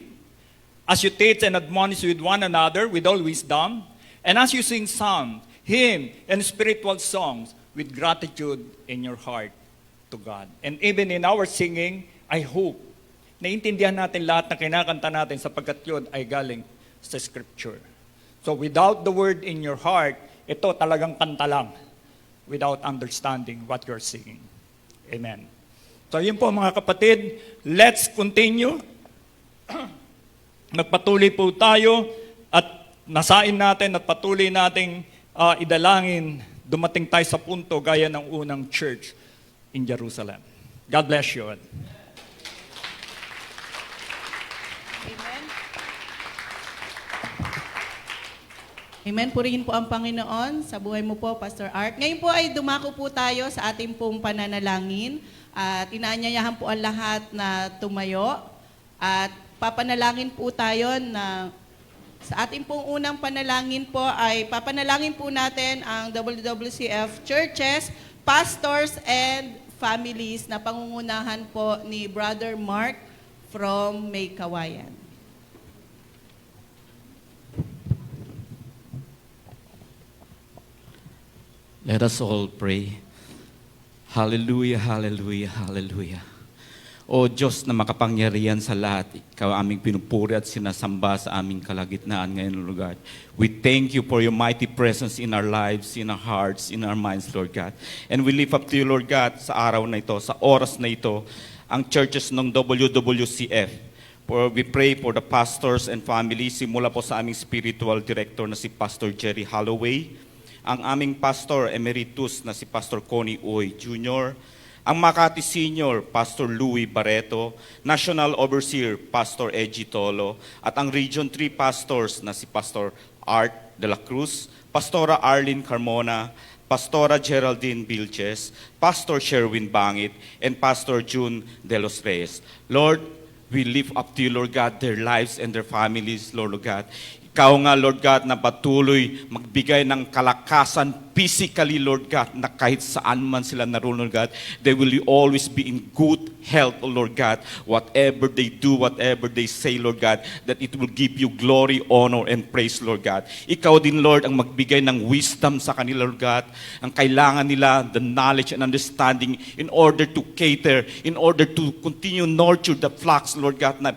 as you teach and admonish with one another with all wisdom, and as you sing psalms, hymn, and spiritual songs with gratitude in your heart to God. And even in our singing, I hope, naiintindihan natin lahat na kinakanta natin sapagkat yun ay galing sa Scripture. So without the word in your heart, ito talagang kanta lang without understanding what you're singing. Amen. So yun po mga kapatid, let's continue. Nagpatuloy po tayo at nasain natin at patuloy nating idalangin, dumating tayo sa punto gaya ng unang church in Jerusalem. God bless you all. Amen. Amen. Purihin po ang Panginoon sa buhay mo po, Pastor Art. Ngayon po ay dumako po tayo sa ating pong pananalangin at inaanyayahan po ang lahat na tumayo at papanalangin po tayo na sa ating pong unang panalangin po ay papanalangin po natin ang WWCF churches pastors and families na pangungunahan po ni Brother Mark from May Kawayan. Let us all pray. Hallelujah, hallelujah, hallelujah. O Diyos na makapangyarihan sa lahat, Ikaw aming pinupuri at sinasamba sa aming kalagitnaan ngayon, Lord God. We thank you for your mighty presence in our lives, in our hearts, in our minds, Lord God. And we lift up to you, Lord God, sa araw na ito, sa oras na ito, ang churches ng WWCF. For we pray for the pastors and families, simula po sa aming spiritual director na si Pastor Jerry Holloway, ang aming pastor emeritus na si Pastor Connie Uy Jr., ang Makati Senior, Pastor Louis Barreto, National Overseer, Pastor Edgy Tolo, at ang Region 3 pastors na si Pastor Art de la Cruz, Pastora Arlene Carmona, Pastora Geraldine Vilches, Pastor Sherwin Bangit, and Pastor June De Los Reyes. Lord, we lift up to you, Lord God, their lives and their families, Lord God. Ikaw nga, Lord God, na patuloy magbigay ng kalakasan physically, Lord God, na kahit saan man sila naroon, Lord God, they will always be in good health, Lord God. Whatever they do, whatever they say, Lord God, that it will give you glory, honor, and praise, Lord God. Ikaw din, Lord, ang magbigay ng wisdom sa kanila, Lord God. Ang kailangan nila, the knowledge and understanding in order to cater, in order to continue nurture the flocks, Lord God, na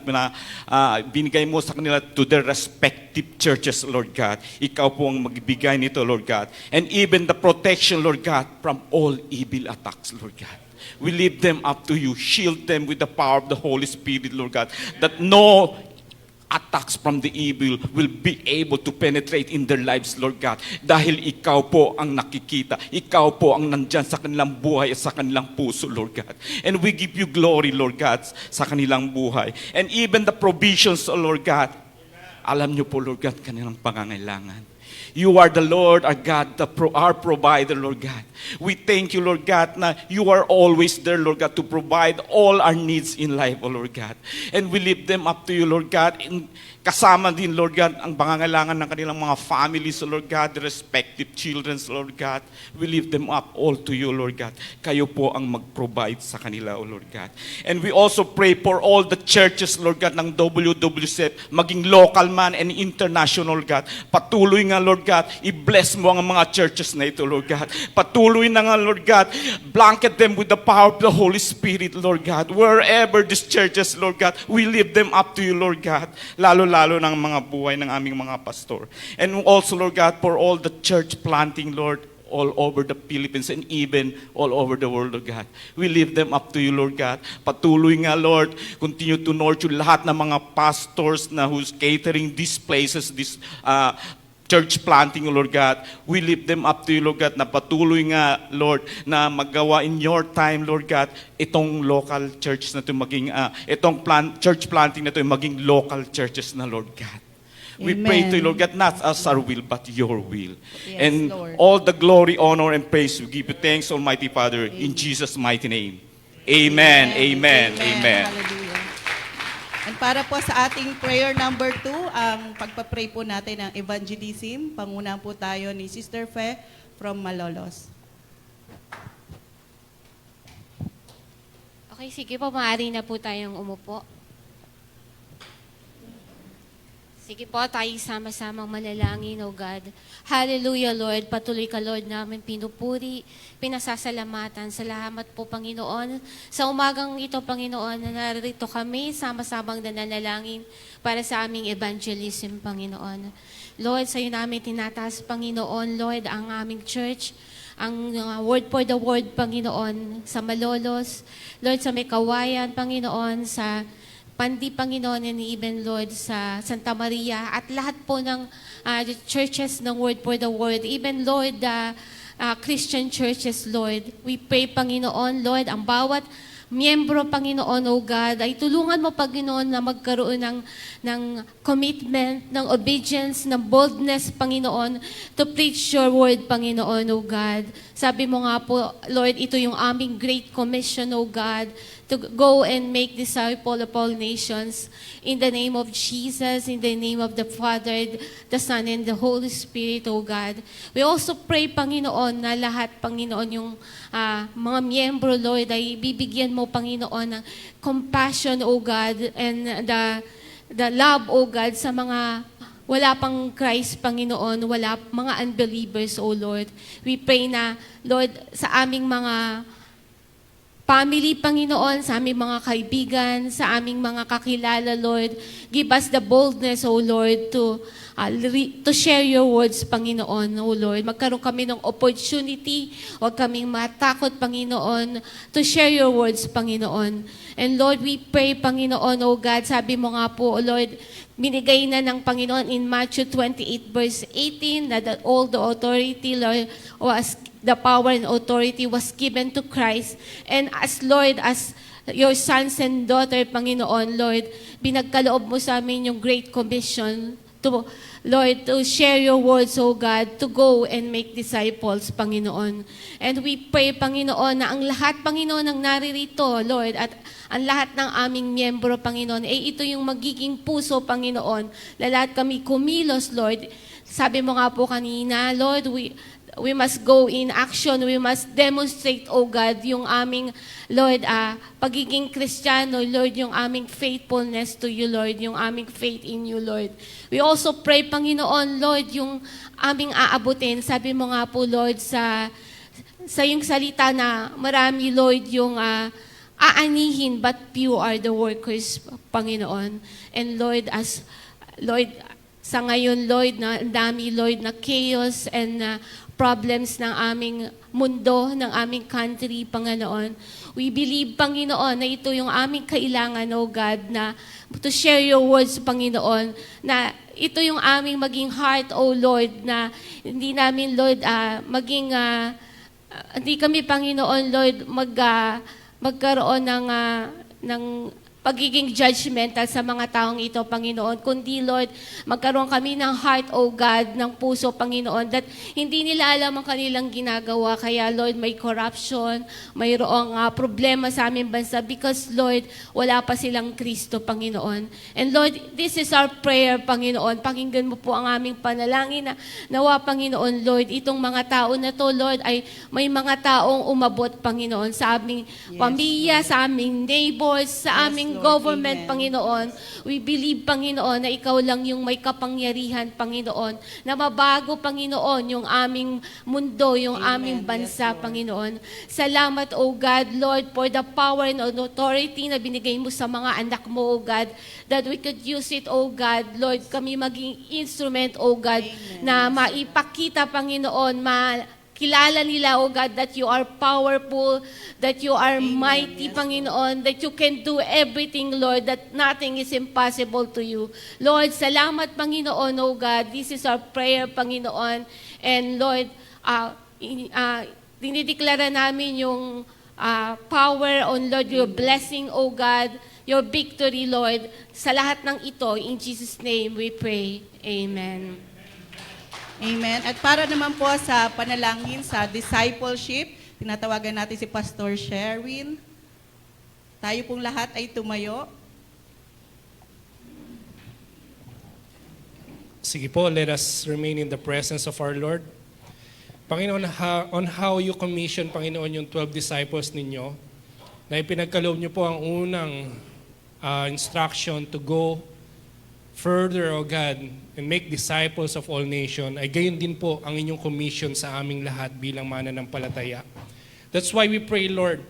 binigay mo sa kanila to their respective churches, Lord God. Ikaw po ang magbigay nito, Lord God. And even the protection, Lord God, from all evil attacks, Lord God. We leave them up to you. Shield them with the power of the Holy Spirit, Lord God, that no attacks from the evil will be able to penetrate in their lives, Lord God. Dahil ikaw po ang nakikita. Ikaw po ang nandyan sa kanilang buhay at sa kanilang puso, Lord God. And we give you glory, Lord God, sa kanilang buhay. And even the provisions, Lord God, alam niyo po, Lord God, kanilang pangangailangan. You are the Lord, our God, our provider, Lord God. We thank you, Lord God, na you are always there, Lord God, to provide all our needs in life, oh Lord God. And we lift them up to you, Lord God. Kasama din, Lord God, ang pangangailangan ng kanilang mga families, Lord God, the respective children, Lord God. We lift them up all to you, Lord God. Kayo po ang mag-provide sa kanila, oh Lord God. And we also pray for all the churches, Lord God, ng WWCF, maging local man and international, God. Patuloy nga, Lord God, i-bless mo ang mga churches na ito, Lord God. Patuloy na nga, Lord God, blanket them with the power of the Holy Spirit, Lord God. Wherever these churches, Lord God, we lift them up to you, Lord God. Lalo ng mga buhay ng aming mga pastor. And also, Lord God, for all the church planting, Lord, all over the Philippines and even all over the world, Lord God. We lift them up to you, Lord God. Patuloy nga, Lord, continue to nurture lahat ng mga pastors na who's catering these places, this church planting, Lord God. We lift them up to you, Lord God, na patuloy nga, Lord, na magawa in your time, Lord God, itong local church na ito maging, church planting na ito maging local churches na, Lord God. We pray to you, Lord God, not as our will, but your will. Yes, And Lord. all the glory, honor, and praise, we give you thanks, Almighty Father, in Jesus' mighty name. Amen, amen, amen. Hallelujah. And para po sa ating prayer number 2, ang pagpapray po natin ng evangelism, pangunahan po tayo ni Sister Fe from Malolos. Okay, sige po, maaari na po tayong umupo. Sige po, tayo sama-samang manalangin, O God. Hallelujah, Lord. Patuloy ka, Lord, namin pinupuri, pinasasalamatan. Salamat po, Panginoon. Sa umagang ito, Panginoon, na narito kami, sama-samang nananalangin para sa aming evangelism, Panginoon. Lord, sa iyo namin tinataas, Panginoon, Lord, ang aming church, ang word for the word, Panginoon, sa Malolos, Lord, sa May Kawayan, Panginoon, sa Pandi, Panginoon, and even, Lord, sa Santa Maria, at lahat po ng churches ng Word for the Word, even, Lord, Christian churches, Lord. We pray, Panginoon, Lord, ang bawat miyembro, Panginoon, O God, ay tulungan mo, Panginoon, na magkaroon ng commitment, ng obedience, ng boldness, Panginoon, to preach your word, Panginoon, O God. Sabi mo nga po, Lord, ito yung aming great commission, O God, to go and make disciple of all nations in the name of Jesus, in the name of the Father, the Son, and the Holy Spirit, O God. We also pray, Panginoon, na lahat, Panginoon, yung mga miyembro, Lord, ay bibigyan mo, Panginoon, ng compassion, O God, and the love, O God, sa mga wala pang Christ, Panginoon, wala mga unbelievers, O Lord. We pray na, Lord, sa aming mga family, Panginoon, sa aming mga kaibigan, sa aming mga kakilala, Lord, give us the boldness, O Lord, to share your words, Panginoon, O Lord. Magkaroon kami ng opportunity, huwag kaming matakot, Panginoon, to share your words, Panginoon. And Lord, we pray, Panginoon, O God, sabi mo nga po, O Lord, binigay na ng Panginoon in Matthew 28 verse 18 that all the authority, Lord, was the power and authority was given to Christ. And as Lord, as your sons and daughter, Panginoon, Lord, binagkaloob mo sa amin yung Great Commission to, Lord, to share your words, O God, to go and make disciples, Panginoon. And we pray, Panginoon, na ang lahat, Panginoon, ng naririto, Lord, at ang lahat ng aming miyembro, Panginoon, ito yung magiging puso, Panginoon. Lahat kami kumilos, Lord. Sabi mo nga po kanina, Lord, we must go in action. We must demonstrate, O God, yung aming, Lord, pagiging Kristiyano, Lord, yung aming faithfulness to you, Lord, yung aming faith in you, Lord. We also pray, Panginoon, Lord, yung aming aabutin. Sabi mo nga po, Lord, sa yung salita na marami, Lord, yung aanihin, but few are the workers, Panginoon. And Lord, Lord, sa ngayon, Lord, na ang dami, Lord, na chaos and problems ng aming mundo, ng aming country, Panginoon. We believe, Panginoon, na ito yung aming kailangan, O God, na to share your words, Panginoon, na ito yung aming maging heart, O Lord, na hindi namin, Lord, hindi kami, Panginoon, Lord, magkaroon ng pagiging judgmental sa mga taong ito, Panginoon. Kundi, Lord, magkaroon kami ng heart, O God, ng puso, Panginoon, that hindi nila alam ang kanilang ginagawa. Kaya, Lord, may corruption, mayroong problema sa aming bansa because, Lord, wala pa silang Kristo, Panginoon. And, Lord, this is our prayer, Panginoon. Pakinggan mo po ang aming panalangin na nawa, Panginoon, Lord, itong mga tao na to, Lord, ay may mga taong umabot, Panginoon, sa aming pamilya, sa aming neighbors, sa aming Lord. government, Amen. Panginoon. We believe, Panginoon, na ikaw lang yung may kapangyarihan, Panginoon, na mabago, Panginoon, yung aming mundo, yung aming bansa, Lord. Panginoon. Salamat, O God, Lord, for the power and authority na binigay mo sa mga anak mo, O God, that we could use it, O God, Lord, kami maging instrument, O God, na maipakita, Panginoon, kilala nila, O God, that you are powerful, that you are mighty, Panginoon, that you can do everything, Lord, that nothing is impossible to you. Lord, salamat, Panginoon, O God. This is our prayer, Panginoon. And Lord, dinideklara namin yung power on, Lord, your blessing, O God, your victory, Lord, sa lahat ng ito. In Jesus' name we pray. Amen. Amen. At para naman po sa panalangin sa discipleship, tinatawagan natin si Pastor Sherwin. Tayo pong lahat ay tumayo. Sige po, let us remain in the presence of our Lord. Panginoon, on how you commission, Panginoon, yung 12 disciples ninyo, na ipinagkaloob niyo po ang unang instruction to go further, O God, and make disciples of all nations, ay gayon din po ang inyong commission sa aming lahat bilang mananampalataya. That's why we pray, Lord,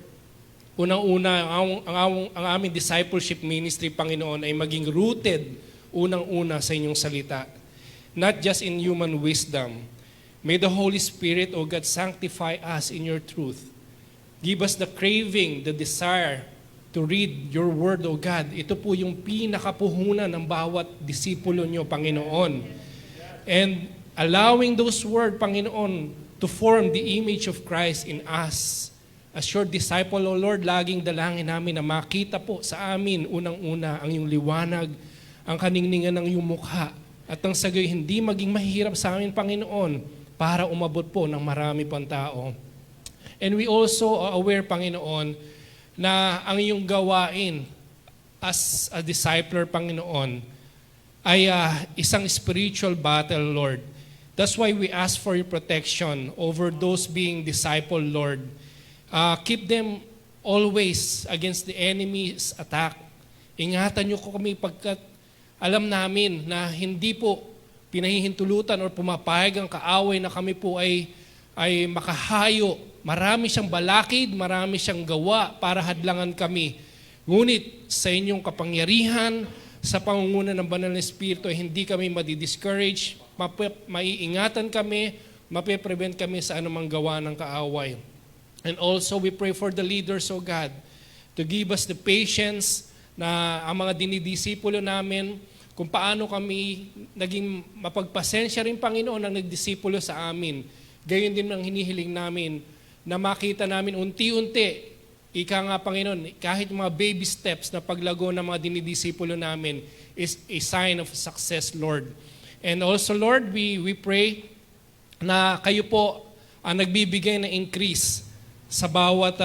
unang-una, ang aming discipleship ministry, Panginoon, ay maging rooted unang-una sa inyong salita. Not just in human wisdom. May the Holy Spirit, O God, sanctify us in your truth. Give us the craving, the desire to read your word, O God. Ito po yung pinakapuhunan ng bawat disipulo nyo, Panginoon. And allowing those words, Panginoon, to form the image of Christ in us. As your disciple, O Lord, laging dalangin namin na makita po sa amin, unang-una, ang iyong liwanag, ang kaningningan ng iyong mukha. At ang sagay, hindi maging mahirap sa amin, Panginoon, para umabot po ng marami pang tao. And we also are aware, Panginoon, na ang iyong gawain as a discipler, Panginoon, ay isang spiritual battle, Lord. That's why we ask for your protection over those being disciple, Lord. Keep them always against the enemy's attack. Ingatan niyo ko kami pagkat alam namin na hindi po pinahihintulutan o pumapayag ang kaaway na kami po ay makahayo. Marami siyang balakid, marami siyang gawa para hadlangan kami. Ngunit sa inyong kapangyarihan, sa pangunguna ng Banal na Espiritu, ay hindi kami madi-discourage, maiingatan kami, mape-prevent kami sa anumang gawa ng kaaway. And also, we pray for the leaders, O God, to give us the patience na ang mga dinidisipulo namin, kung paano kami naging mapagpasensya rin, Panginoon, ang nagdisipulo sa amin. Gayon din ang hinihiling namin na makita namin unti-unti, ika nga, Panginoon, kahit mga baby steps na paglago ng mga dinidisipulo namin is a sign of success, Lord. And also, Lord, we pray na kayo po ang nagbibigay ng increase sa bawat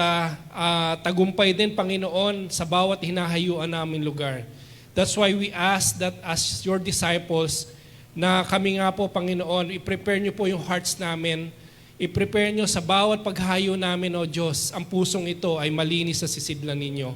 tagumpay din, Panginoon, sa bawat hinahayuan namin lugar. That's why we ask that as your disciples, na kami nga po, Panginoon, i-prepare niyo po yung hearts namin, i-prepare niyo sa bawat paghayo namin, O Diyos, ang pusong ito ay malinis sa sisidlan ninyo.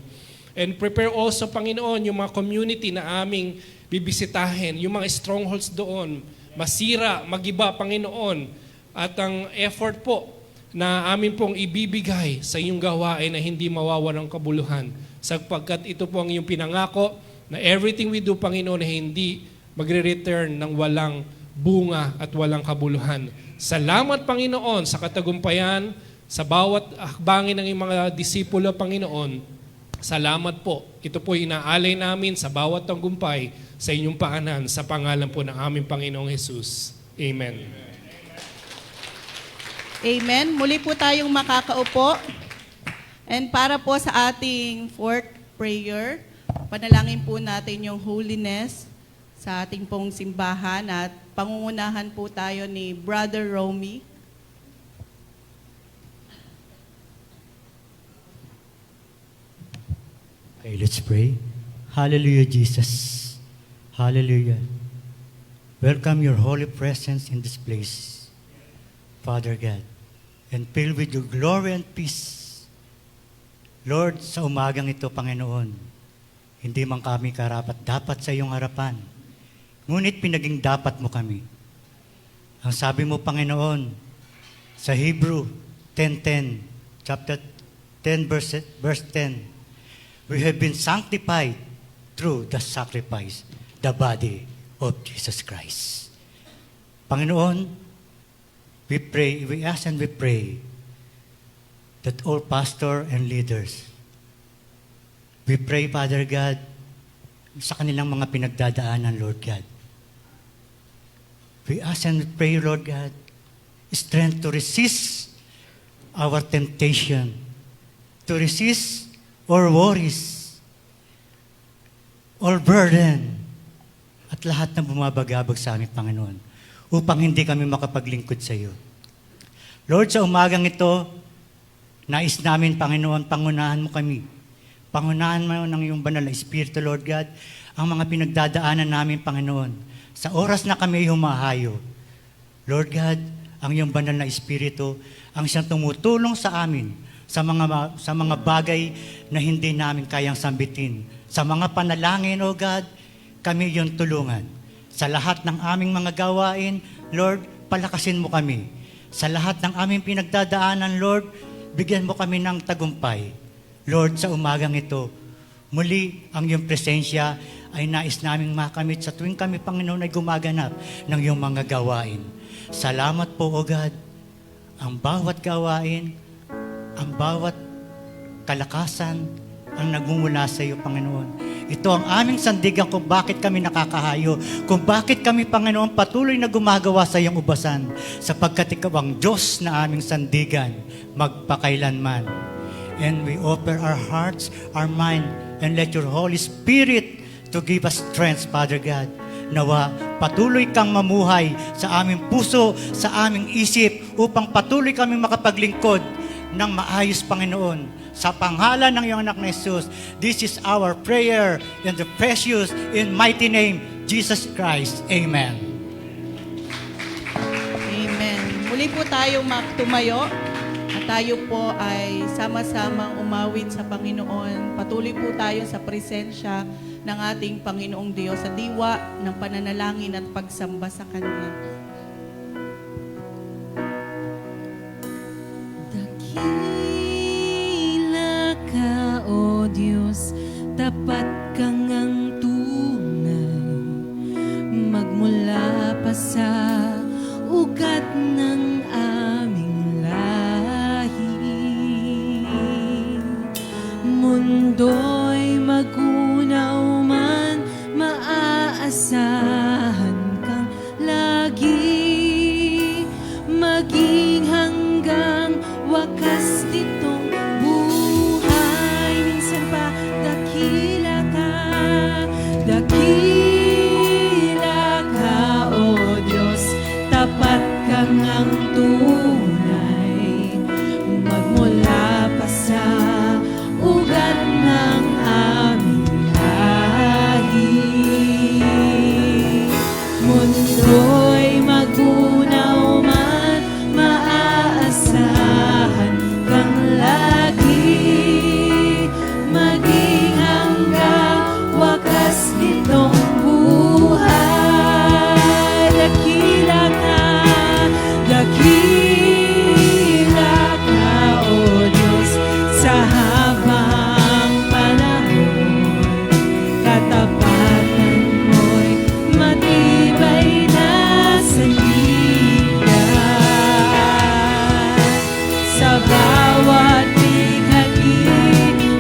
And prepare also, Panginoon, yung mga community na aming bibisitahin, yung mga strongholds doon, masira, magiba, Panginoon, at ang effort po na amin pong ibibigay sa iyong gawain na hindi mawawalan ng kabuluhan. Sapagkat ito po ang iyong pinangako na everything we do, Panginoon, ay hindi magre-return ng walang bunga at walang kabuluhan. Salamat, Panginoon, sa katagumpayan, sa bawat hakbangin ng iyong mga disipulo, Panginoon. Salamat po. Ito po inaalay namin sa bawat tagumpay sa inyong paanan sa pangalan po ng aming Panginoong Jesus. Amen. Amen. Muli po tayong makakaupo. And para po sa ating fourth prayer, panalangin po natin yung holiness sa ating pong simbahan at pangungunahan po tayo ni Brother Romy. Okay, let's pray. Hallelujah, Jesus. Hallelujah. Welcome your holy presence in this place, Father God, and fill with your glory and peace. Lord, sa umagang ito, Panginoon, hindi man kami karapat-dapat sa iyong harapan, ngunit pinaging dapat mo kami. Ang sabi mo, Panginoon, sa Hebrew 10:10, chapter 10, verse 10, we have been sanctified through the sacrifice, the body of Jesus Christ. Panginoon, we ask and we pray that all pastor and leaders, we pray, Father God, sa kanilang mga pinagdadaanan, Lord God. We ask and we pray, Lord God, strength to resist our temptation, to resist our worries, our burden, at lahat ng bumabagabag sa amin, Panginoon, upang hindi kami makapaglingkod sa iyo. Lord, sa umagang ito, nais namin, Panginoon, pangunahan mo kami. Pangunahan mo ng iyong banal na Espiritu, Lord God, ang mga pinagdadaanan namin, Panginoon. Sa oras na kami humahayo, Lord God, ang iyong banal na Espiritu, ang siyang tumutulong sa amin sa mga bagay na hindi namin kayang sambitin. Sa mga panalangin, O God, kami iyong tulungan. Sa lahat ng aming mga gawain, Lord, palakasin mo kami. Sa lahat ng aming pinagdadaanan, Lord, bigyan mo kami ng tagumpay. Lord, sa umagang ito, muli ang iyong presensya ay nais naming makamit sa tuwing kami, Panginoon, ay gumaganap ng iyong mga gawain. Salamat po, O God. Ang bawat gawain, ang bawat kalakasan, ang nagmumula sa iyo, Panginoon. Ito ang aming sandigan kung bakit kami nakakahayo, kung bakit kami, Panginoon, patuloy na gumagawa sa iyong ubasan, sapagkat ikaw ang Diyos na aming sandigan, magpakailanman. And we offer our hearts, our mind, and let your Holy Spirit to give us strength, Father God. Nawa, patuloy kang mamuhay sa aming puso, sa aming isip, upang patuloy kami makapaglingkod ng maayos, Panginoon, Sa pangalan ng iyong anak na Jesus, this is our prayer in the precious and mighty name, Jesus Christ. Amen. Amen. Muli po tayong tumayo at tayo po ay sama-samang umawit sa Panginoon. Patuloy po tayo sa presensya ng ating Panginoong Diyos sa diwa ng pananalangin at pagsamba sa Kanya. Dakila ka, O Diyos, tapat kang ang tunay, magmula pa sa ugat ng aming lahi. Mundo'y magunaw man, maaasahan kang lagi, maging hanggang wakas nitong buhay. Minsan pa dakila ka, O Diyos, tapat kang ang tunay, magmula pa sa ugat ng aming lahi. Mundo'y magunaw man, maaasahan kang lagi, maging hanggang wakas nitong buhay. Dakila ka, O Diyos, sa habang panahon, katapatan mo'y matibay na sandigan. Sa bawat bigati,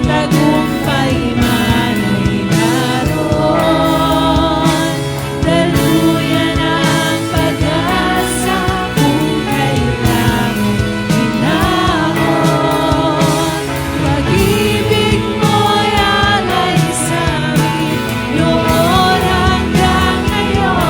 tagumpay man ay naroon. Daluyan ang pag-asa kung kailangan hinahon. Pag-ibig mo'y alay sa amin, noon hanggang ngayon.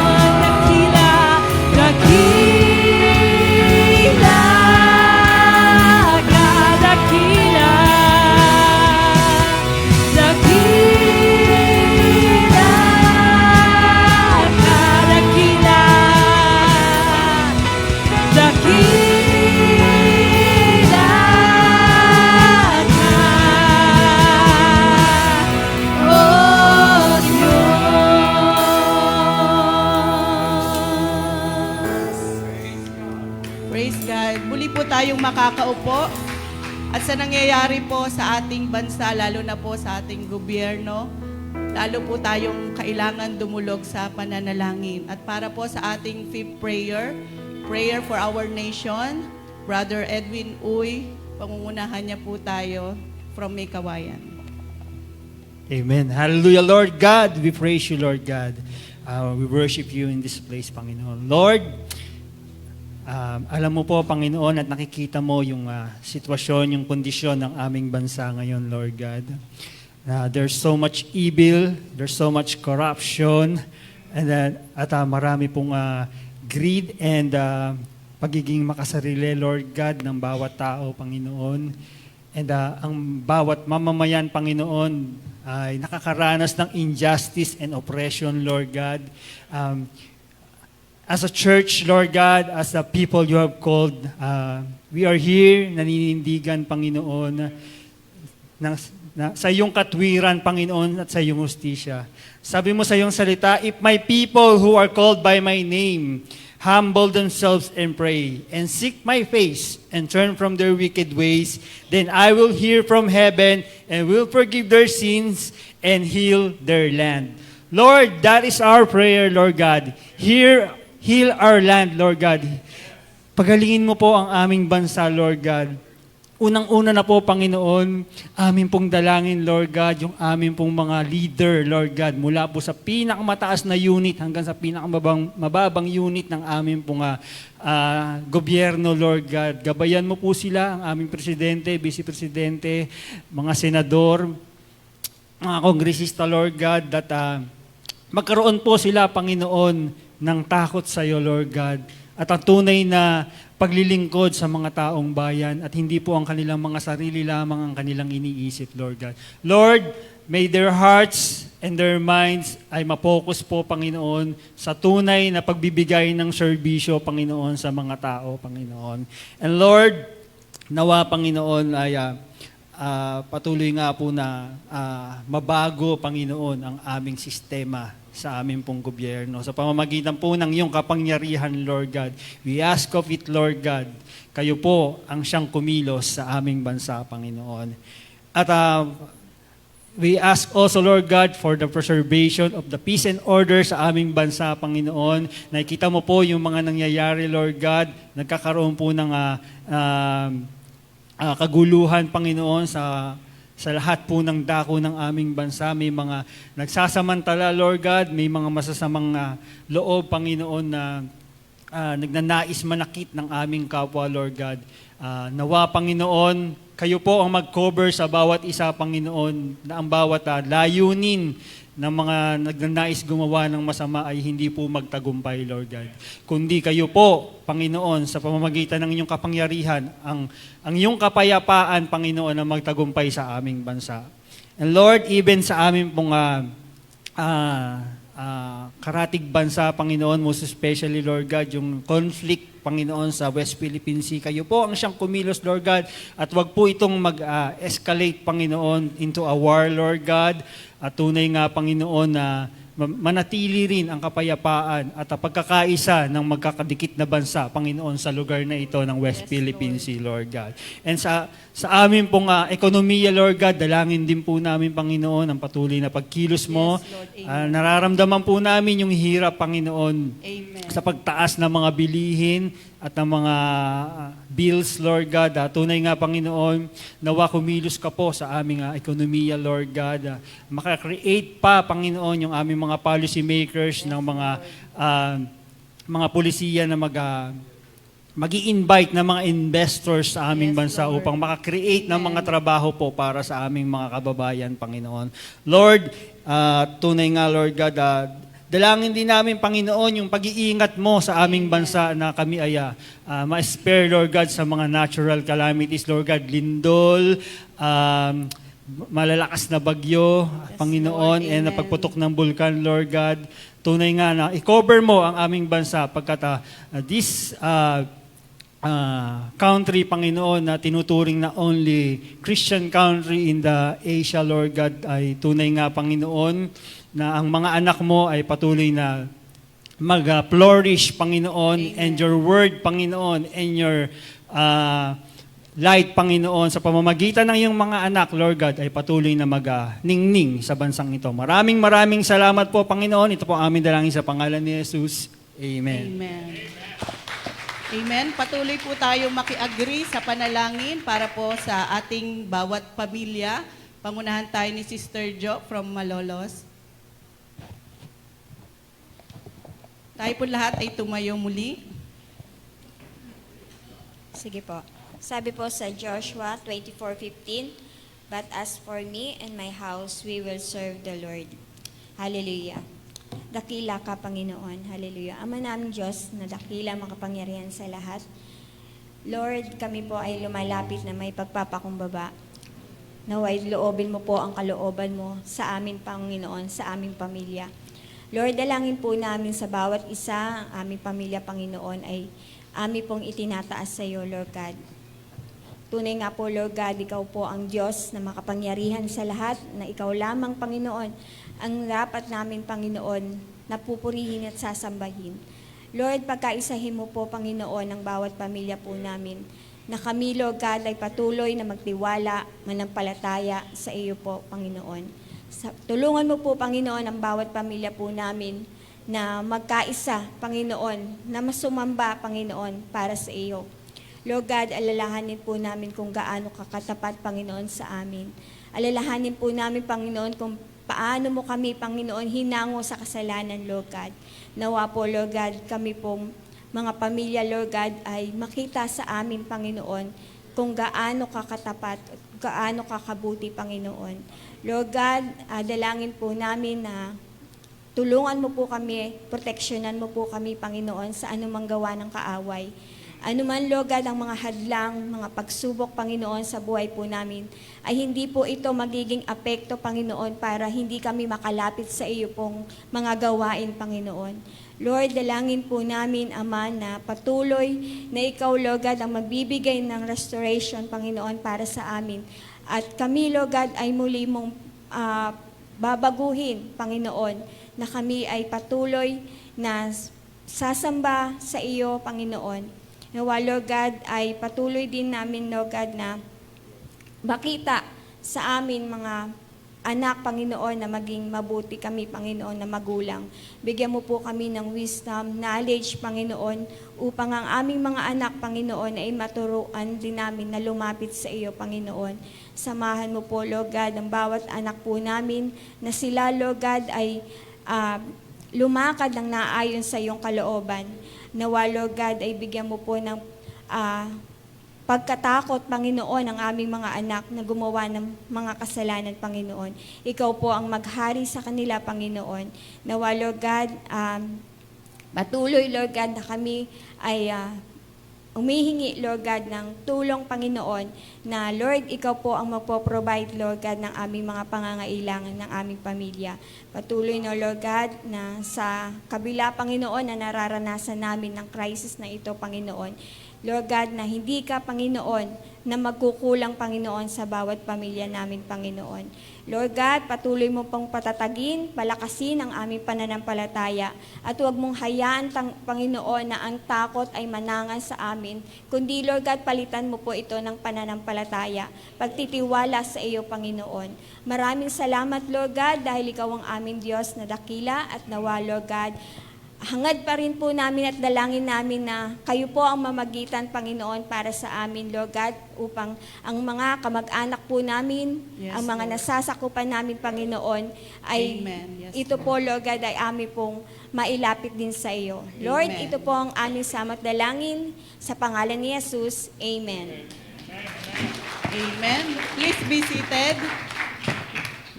Praise God. Muli po tayong makakaupo. At sa nangyayari po sa ating bansa, lalo na po sa ating gobyerno, lalo po tayong kailangan dumulog sa pananalangin. At para po sa ating fifth prayer, prayer for our nation, Brother Edwin Uy, pangungunahan niya po tayo from May Kawayan. Amen. Hallelujah, Lord God. We praise you, Lord God. We worship you in this place, Panginoon. Lord, alam mo po, Panginoon, at nakikita mo yung sitwasyon, yung kondisyon ng aming bansa ngayon, Lord God. There's so much evil, there's so much corruption, and marami pong greed and pagiging makasarili, Lord God, ng bawat tao, Panginoon. And ang bawat mamamayan, Panginoon, ay nakakaranas ng injustice and oppression, Lord God. As a church, Lord God, as a people you have called, we are here, naninindigan, Panginoon, sa iyong katwiran, Panginoon, at sa iyong hustisya. Sabi mo sa iyong salita, if my people who are called by my name humble themselves and pray, and seek my face, and turn from their wicked ways, then I will hear from heaven, and will forgive their sins, and heal their land. Lord, that is our prayer, Lord God. Heal our land, Lord God. Pagalingin mo po ang aming bansa, Lord God. Unang-una na po, Panginoon, amin pong dalangin, Lord God, yung amin pong mga leader, Lord God, mula po sa pinakamataas na unit hanggang sa pinakamababang unit ng amin pong gobyerno, Lord God. Gabayan mo po sila, ang aming presidente, vice-presidente, mga senador, mga kongresista, Lord God, that magkaroon po sila, Panginoon, ng takot sa iyo, Lord God. at ang tunay na paglilingkod sa mga taong bayan at hindi po ang kanilang mga sarili lamang ang kanilang iniisip, Lord God. Lord, may their hearts and their minds ay mapokus po, Panginoon, sa tunay na pagbibigay ng serbisyo, Panginoon, sa mga tao, Panginoon. And Lord, nawa, Panginoon, ay patuloy nga po na mabago, Panginoon, ang aming sistema sa aming pong gobyerno. Sa pamamagitan po ng iyong kapangyarihan, Lord God, we ask of it, Lord God, kayo po ang siyang kumilos sa aming bansa, Panginoon. At we ask also, Lord God, for the preservation of the peace and order sa aming bansa, Panginoon. Nakikita mo po yung mga nangyayari, Lord God, nagkakaroon po ng kaguluhan, Panginoon, sa lahat po ng dako ng aming bansa. May mga nagsasamantala, Lord God, may mga masasamang loob, Panginoon, na nagnanais manakit ng aming kapwa, Lord God. Nawa, Panginoon, kayo po ang mag-cover sa bawat isa, Panginoon, na ang bawat layunin ng mga nagnanais gumawa ng masama ay hindi po magtagumpay, Lord God. Kundi kayo po, Panginoon, sa pamamagitan ng inyong kapangyarihan, ang iyong kapayapaan, Panginoon, na magtagumpay sa aming bansa. And Lord, even sa aming pong karatig bansa, Panginoon, most especially, Lord God, yung conflict, Panginoon, sa West Philippine Sea. Kayo po ang siyang kumilos, Lord God, at wag po itong mag-escalate, Panginoon, into a war, Lord God. At tunay nga, Panginoon, na manatili rin ang kapayapaan at ang pagkakaisa ng magkakadikit na bansa, Panginoon, sa lugar na ito ng West Philippine Sea, Lord God. And sa amin pong ekonomiya, Lord God, dalangin din po namin, Panginoon, ang patuloy na pagkilos mo. Nararamdaman po namin yung hirap, Panginoon, sa pagtaas ng mga bilihin at ng mga bills, Lord God. Tunay nga, Panginoon, nawa kumilos ka po sa aming ekonomiya, Lord God. Makakreate pa, Panginoon, yung aming mga policy makers ng mga pulisiya na mag-i-invite ng mga investors sa aming bansa upang makakreate ng mga trabaho po para sa aming mga kababayan, Panginoon. Lord, tunay nga, Lord God, dalangin din namin, Panginoon, yung pag-iingat mo sa aming bansa na kami ay ma-spare, Lord God, sa mga natural calamities, Lord God, lindol, malalakas na bagyo, Panginoon, and na pagputok ng bulkan, Lord God. Tunay nga na i-cover mo ang aming bansa pagkat this country, Panginoon, na tinuturing na only Christian country in the Asia, Lord God, ay tunay nga, Panginoon, na ang mga anak mo ay patuloy na mag-flourish, Panginoon, and your word, Panginoon, and your light, Panginoon, sa pamamagitan ng iyong mga anak, Lord God, ay patuloy na mag-ningning sa bansang ito. Maraming salamat po, Panginoon. Ito po ang aming dalangin sa pangalan ni Jesus. Amen. Amen. Amen. Patuloy po tayo maki-agree sa panalangin para po sa ating bawat pamilya. Pangunahan tayo ni Sister Jo from Malolos. Tayo po lahat ay tumayo muli. Sige po. Sabi po sa Joshua 24:15, "But as for me and my house, we will serve the Lord." Hallelujah. Dakila ka, Panginoon. Hallelujah. Ama namin Diyos, na dakila, makapangyarihan sa lahat. Lord, kami po ay lumalapit na may pagpapakumbaba. Naway loobin mo po ang kalooban mo sa amin, Panginoon, sa aming pamilya. Lord, dalangin po namin sa bawat isa, ang aming pamilya, Panginoon, ay amin pong itinataas sa iyo, Lord God. Tunay nga po, Lord God, ikaw po ang Diyos na makapangyarihan sa lahat, na ikaw lamang, Panginoon, ang dapat namin, Panginoon, napupurihin at sasambahin. Lord, pagkaisahin mo po, Panginoon, ang bawat pamilya po namin, na kami, Lord God, ay patuloy na magtiwala, manampalataya sa iyo po, Panginoon. Tulungan mo po, Panginoon, ang bawat pamilya po namin na magkaisa, Panginoon, na masumamba, Panginoon, para sa iyo. Lord God, alalahanin po namin kung gaano kakatapat, Panginoon, sa amin. Alalahanin po namin, Panginoon, kung paano mo kami, Panginoon, hinango sa kasalanan, Lord God. Nawa po, Lord God, kami pong mga pamilya, Lord God, ay makita sa amin, Panginoon, kung gaano kakatapat, gaano kakabuti, Panginoon. Lord God, dalangin po namin na tulungan mo po kami, proteksyonan mo po kami, Panginoon, sa anumang gawa ng kaaway. Ano man, Lord God, ang mga hadlang, mga pagsubok, Panginoon, sa buhay po namin, ay hindi po ito magiging apekto, Panginoon, para hindi kami makalapit sa iyo pong mga gawain, Panginoon. Lord, dalangin po namin, Ama, na patuloy na ikaw, Lord God, ang magbibigay ng restoration, Panginoon, para sa amin. At kami, Lord God, ay muli mong babaguhin, Panginoon, na kami ay patuloy na sasamba sa iyo, Panginoon. Nawa, Lord God, ay patuloy din namin, Lord God, na makita sa amin mga anak, Panginoon, na maging mabuti kami, Panginoon, na magulang. Bigyan mo po kami ng wisdom, knowledge, Panginoon, upang ang aming mga anak, Panginoon, ay maturuan din namin na lumapit sa iyo, Panginoon. Samahan mo po, Lord God, ang bawat anak po namin, na sila, Lord God, ay lumakad ng naayon sa iyong kalooban. Nawa, Lord God, ay bigyan mo po ng pagkatakot, Panginoon, ang aming mga anak na gumawa ng mga kasalanan, Panginoon. Ikaw po ang maghari sa kanila, Panginoon. Nawa, Lord God, patuloy, Lord God, na kami ay umihingi, Lord God, ng tulong, Panginoon, na, Lord, ikaw po ang magpo-provide, Lord God, ng aming mga pangangailangan ng aming pamilya. Patuloy, no, Lord God, na sa kabila, Panginoon, na nararanasan namin ng crisis na ito, Panginoon. Lord God, na hindi ka, Panginoon, na magkukulang, Panginoon, sa bawat pamilya namin, Panginoon. Lord God, patuloy mo pang patatagin, palakasin ang aming pananampalataya, at huwag mong hayaan, Panginoon, na ang takot ay manangan sa amin, kundi, Lord God, palitan mo po ito ng pananampalataya, pagtitiwala sa iyo, Panginoon. Maraming salamat, Lord God, dahil ikaw ang aming Diyos na dakila, at nawa, Lord God, hangad pa rin po namin at dalangin namin na kayo po ang mamagitan, Panginoon, para sa amin, Lord God, upang ang mga kamag-anak po namin, Yes, ang mga Lord. nasasakupan namin, Panginoon, ay Amen. Yes, ito po, Lord God, ay amin pong mailapit din sa iyo. Lord, Amen. ito po ang aming samat dalangin sa pangalan ni Jesus. Amen. Amen. Please be seated.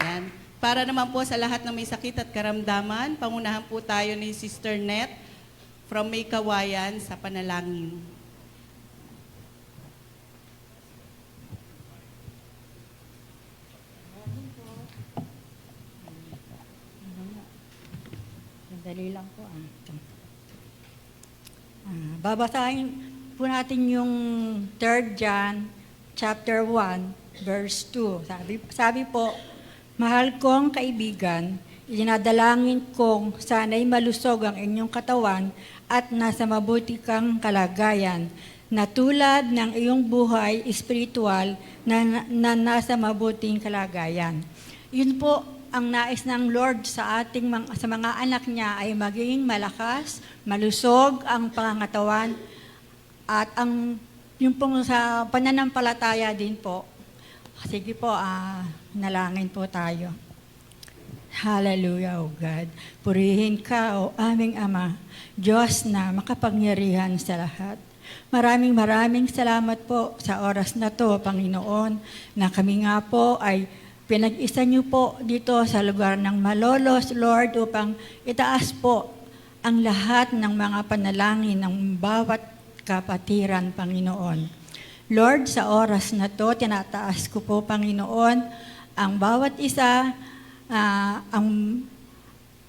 Yan. Para naman po sa lahat ng may sakit at karamdaman, pangunahan po tayo ni Sister Net from May Kawayan sa panalangin. Sandali lang po. Babasahin po natin yung 3 John chapter 1 verse 2. Sabi po, mahal kong kaibigan, itinadalangin kong sana'y malusog ang inyong katawan at nasa mabuti kang kalagayan, na tulad ng iyong buhay espiritual na nasa mabuting kalagayan. Yun po ang nais ng Lord sa sa mga anak niya ay maging malakas, malusog ang pangangatawan, at yung pong sa pananampalataya din po. Sige po, nalangin po tayo. Hallelujah, O God. Purihin ka, O aming Ama, Diyos na makapangyarihan sa lahat. Maraming salamat po sa oras na to, Panginoon, na kami nga po ay pinag-isa niyo po dito sa lugar ng Malolos, Lord, upang itaas po ang lahat ng mga panalangin ng bawat kapatiran, Panginoon. Lord, sa oras na to, tinataas ko po, Panginoon, ang bawat isa,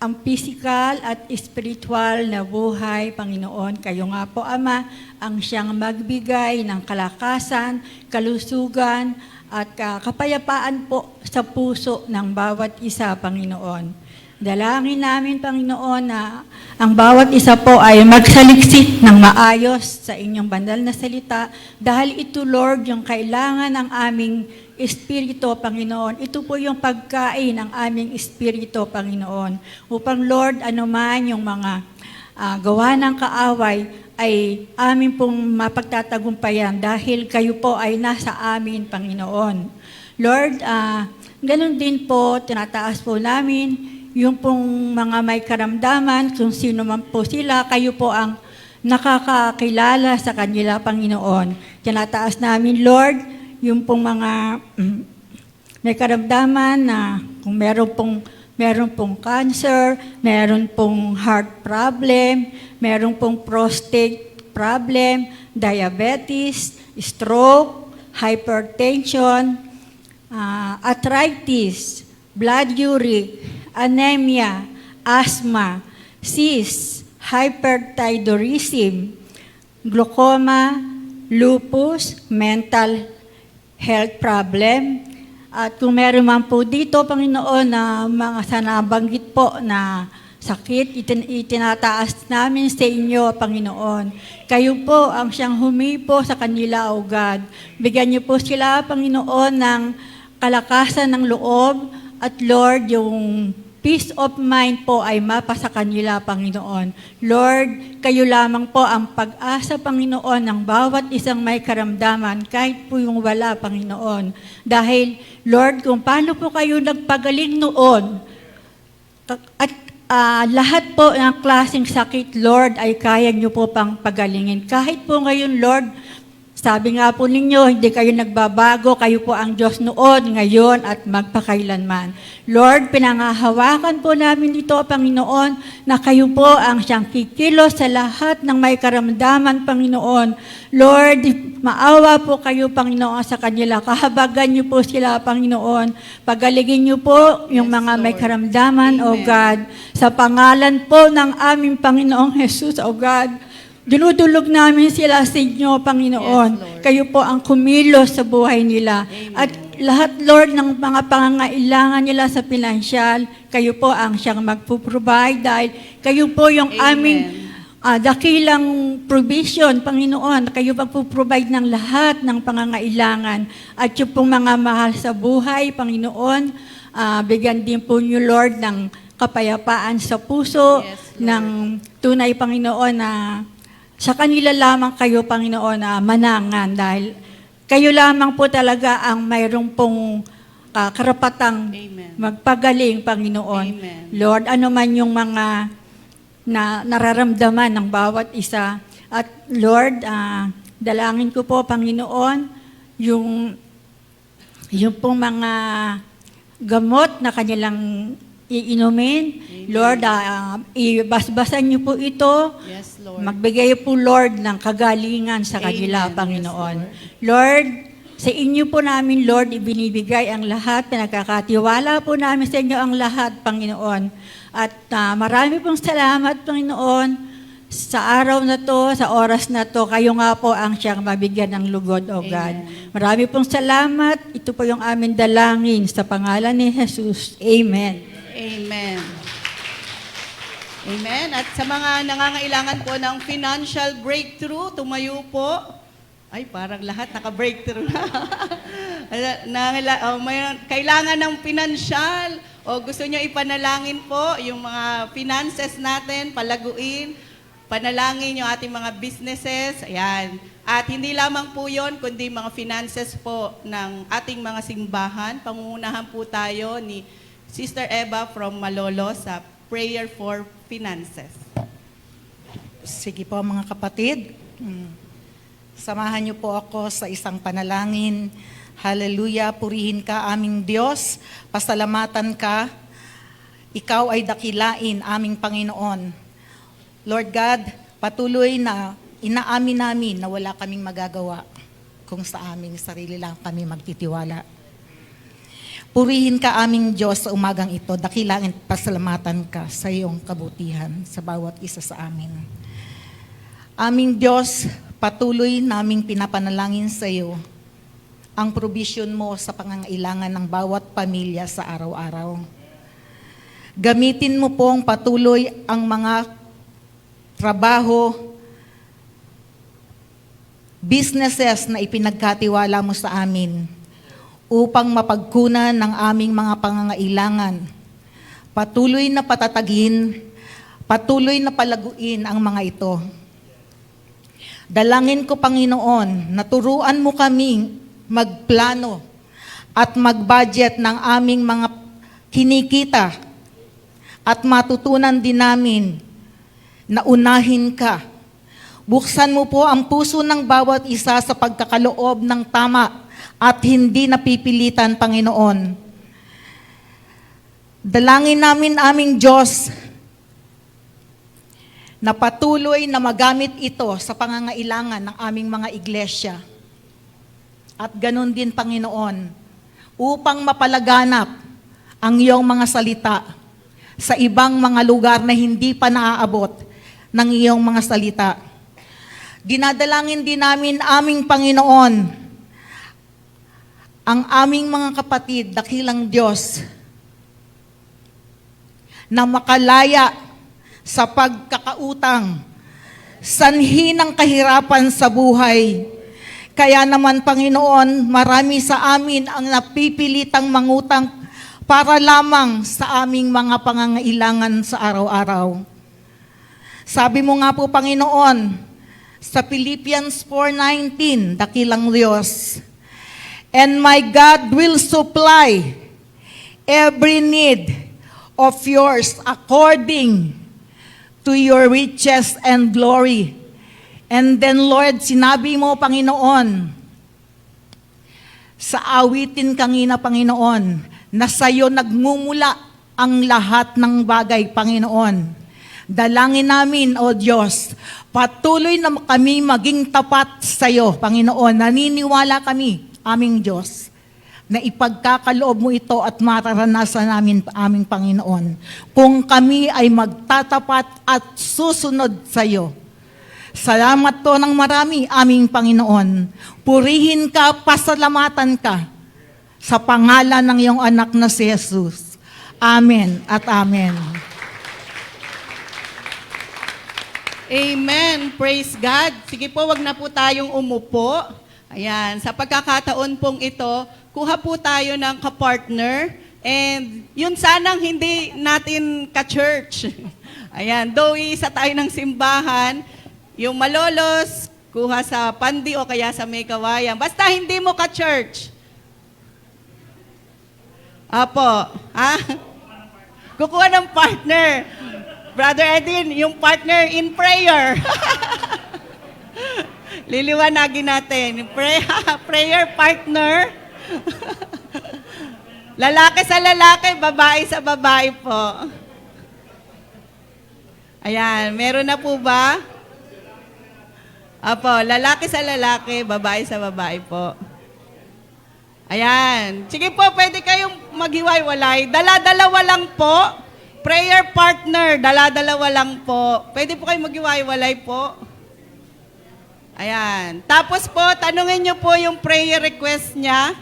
ang physical at spiritual na buhay, Panginoon. Kayo nga po, Ama, ang siyang magbigay ng kalakasan, kalusugan, at kapayapaan po sa puso ng bawat isa, Panginoon. Dalangin namin, Panginoon, na ang bawat isa po ay magsaliksik ng maayos sa inyong banal na salita, dahil ito, Lord, yung kailangan ng aming Espiritu, Panginoon. Ito po yung pagkain ng aming Espiritu, Panginoon. Upang, Lord, anuman yung mga gawa ng kaaway ay amin pong mapagtatagumpayan dahil kayo po ay nasa amin, Panginoon. Lord, ganun din po, tinataas po namin yung pong mga may karamdaman, kung sino man po sila, kayo po ang nakakakilala sa kanila, Panginoon. Tinataas namin, Lord, yung pong mga may karamdaman na kung meron pong meron pong cancer, meron pong heart problem, meron pong prostate problem, diabetes, stroke, hypertension, arthritis, blood uric, anemia, asthma, cysts, hyperthyroidism, glaucoma, lupus, mental health problem. At kung meron man po dito, Panginoon, na mga sanabanggit po na sakit, itinataas namin sa inyo, Panginoon. Kayo po ang siyang humipo sa kanila, O God. Bigyan niyo po sila, Panginoon, ng kalakasan ng loob at Lord, yung peace of mind po ay mapa sa kanila, Panginoon. Lord, kayo lamang po ang pag-asa, Panginoon, ng bawat isang may karamdaman, kahit po yung wala, Panginoon. Dahil, Lord, kung paano po kayo nagpagaling noon, at lahat po ng klaseng sakit, Lord, ay kaya niyo po pang pagalingin. Kahit po ngayon, Lord, sabi nga po ninyo, hindi kayo nagbabago, kayo po ang Diyos noon, ngayon, at magpakailanman. Lord, pinangahawakan po namin dito, Panginoon, na kayo po ang siyang kikilos sa lahat ng may karamdaman, Panginoon. Lord, maawa po kayo, Panginoon, sa kanila. Kahabagan niyo po sila, Panginoon. Pagalingin niyo po yung mga may karamdaman, O God. Sa pangalan po ng aming Panginoong Jesus, O God, dinudulog namin sila sa inyo, Panginoon. Kayo po ang kumilos sa buhay nila. At lahat, Lord, ng mga pangangailangan nila sa pinansyal, kayo po ang siyang magpo-provide dahil kayo po yung aming dakilang provision, Panginoon. Kayo magpo-provide ng lahat ng pangangailangan. At yung pong mga mahal sa buhay, Panginoon, bigyan din po niyo, Lord, ng kapayapaan sa puso, ng tunay, Panginoon, na sa kanila lamang kayo, Panginoon, na manangan dahil kayo lamang po talaga ang mayroong pong karapatang magpagaling, Panginoon. Lord, ano man yung mga nararamdaman ng bawat isa. At Lord, dalangin ko po, Panginoon, yung pong mga gamot na kanilang iinumin. Lord, ibasbasan niyo po ito. Yes, Lord. Magbigay po, Lord, ng kagalingan sa kanila, Panginoon. Lord, sa inyo po namin, Lord, ibinibigay ang lahat. Pinagkakatiwala po namin sa inyo ang lahat, Panginoon. At marami pong salamat, Panginoon, sa araw na to, sa oras na to. Kayo nga po ang siyang mabigyan ng lugod, O God. Marami pong salamat. Ito po yung aming dalangin sa pangalan ni Jesus. Amen. Amen. Amen. At sa mga nangangailangan po ng financial breakthrough, tumayo po. Ay, parang lahat naka-breakthrough na. Kailangan ng financial o gusto nyo ipanalangin po yung mga finances natin, palaguin, panalangin yung ating mga businesses. Ayan. At hindi lamang po yon, kundi mga finances po ng ating mga simbahan. Pangungunahan po tayo ni Sister Eva from Malolo sa Prayer for Finances. Sige po mga kapatid, samahan niyo po ako sa isang panalangin. Hallelujah, purihin ka aming Diyos, pasalamatan ka, ikaw ay dakilain aming Panginoon. Lord God, patuloy na inaamin namin na wala kaming magagawa kung sa aming sarili lang kami magtitiwala. Purihin ka aming Diyos sa umagang ito, dakilain pasalamatan ka sa iyong kabutihan sa bawat isa sa amin. Aming Diyos, patuloy naming pinapanalangin sa iyo ang provision mo sa pangangailangan ng bawat pamilya sa araw-araw. Gamitin mo pong patuloy ang mga trabaho, businesses na ipinagkatiwala mo sa amin upang mapagkunan ng aming mga pangangailangan. Patuloy na patatagin, patuloy na palaguin ang mga ito. Dalangin ko, Panginoon, na turuan mo kaming magplano at mag-budget ng aming mga kinikita at matutunan din namin na unahin ka. Buksan mo po ang puso ng bawat isa sa pagkakaloob ng tama at hindi napipilitan, Panginoon. Dalangin namin aming Diyos na patuloy na magamit ito sa pangangailangan ng aming mga iglesia. At ganun din, Panginoon, upang mapalaganap ang iyong mga salita sa ibang mga lugar na hindi pa naaabot ng iyong mga salita. Dinadalangin din namin aming Panginoon, ang aming mga kapatid, dakilang Diyos, na makalaya sa pagkakautang, sanhi ng kahirapan sa buhay. Kaya naman, Panginoon, marami sa amin ang napipilitang mangutang para lamang sa aming mga pangangailangan sa araw-araw. Sabi mo nga po, Panginoon, sa Philippians 4:19, dakilang Diyos, "And my God will supply every need of yours according to your riches and glory." And then, Lord, sinabi mo, Panginoon, sa awitin kanina, Panginoon, na sa'yo nagmumula ang lahat ng bagay, Panginoon. Dalangin namin, O Diyos, patuloy na kami maging tapat sa'yo, Panginoon. Naniniwala kami, aming Diyos, na ipagkakaloob mo ito at mararanasan namin, aming Panginoon, kung kami ay magtatapat at susunod sa'yo. Salamat to ng marami, aming Panginoon. Purihin ka, pasalamatan ka sa pangalan ng iyong anak na si Jesus. Amen at amen. Amen. Praise God. Sige po, wag na po tayong umupo. Ayan, sa pagkakataon pong ito, kuha po tayo ng kapartner. And yun sanang hindi natin ka-church. Ayan, though isa tayo ng simbahan, yung malolos, kuha sa pandi o kaya sa may kawayan. Basta hindi mo ka-church. Apo, ha? Kukuha ng partner. Brother Edwin, yung partner in prayer. Liliwanagin natin. Prayer partner. Lalaki sa lalaki, babae sa babae po. Ayan, meron na po ba? Apo, lalaki sa lalaki, babae sa babae po. Ayan. Sige po, pwede kayong maghiwa-walay. Dala-dalawa lang po. Prayer partner, dala-dalawa lang po. Pwede po kayong maghiwa-walay po. Ayan. Tapos po, tanungin niyo po yung prayer request niya.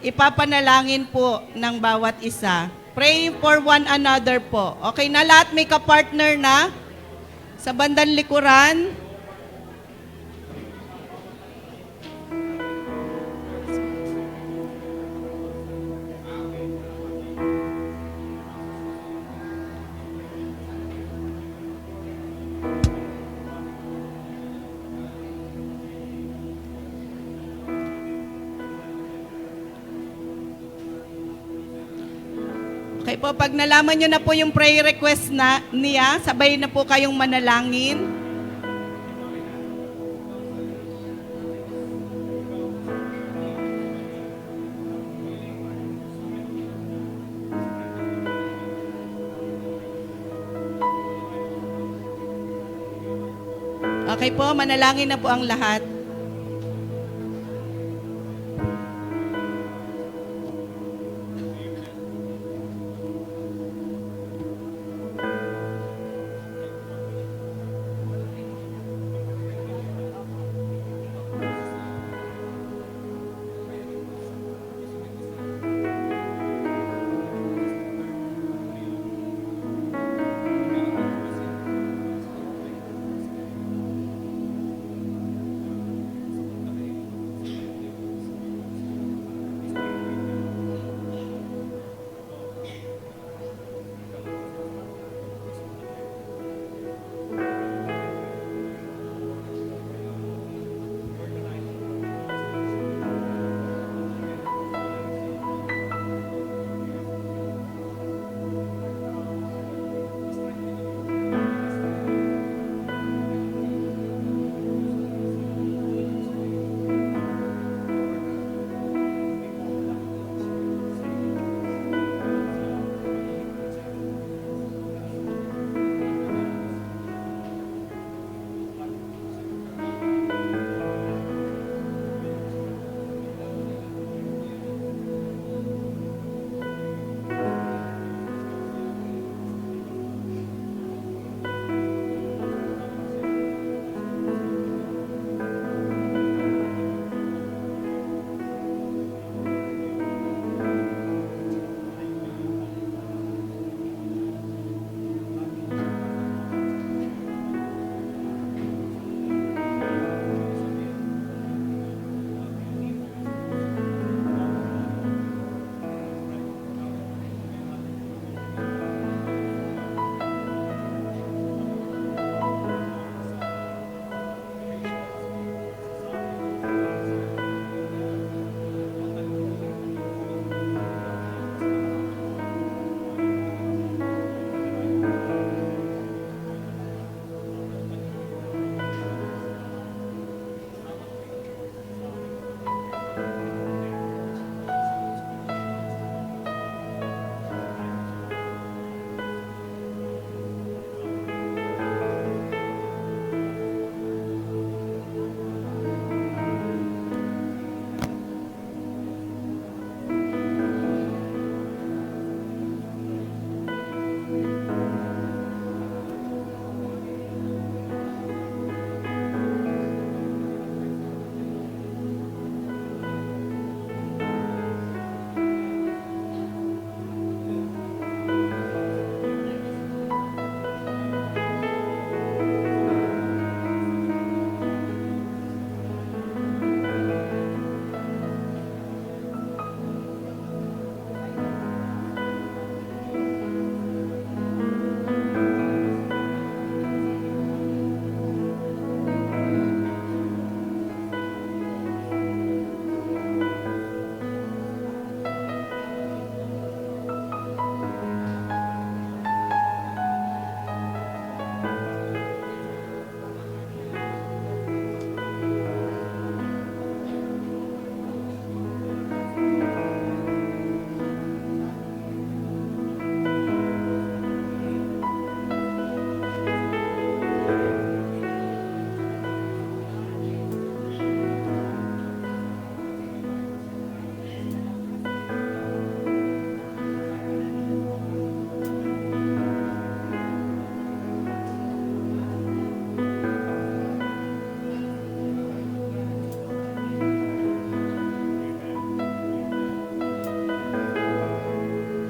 Ipapanalangin po ng bawat isa. Pray for one another po. Okay na lahat? May kapartner na? Sa bandang likuran? Okay po, pag nalaman nyo na po yung prayer request niya, sabay na po kayong manalangin. Okay po, manalangin na po ang lahat.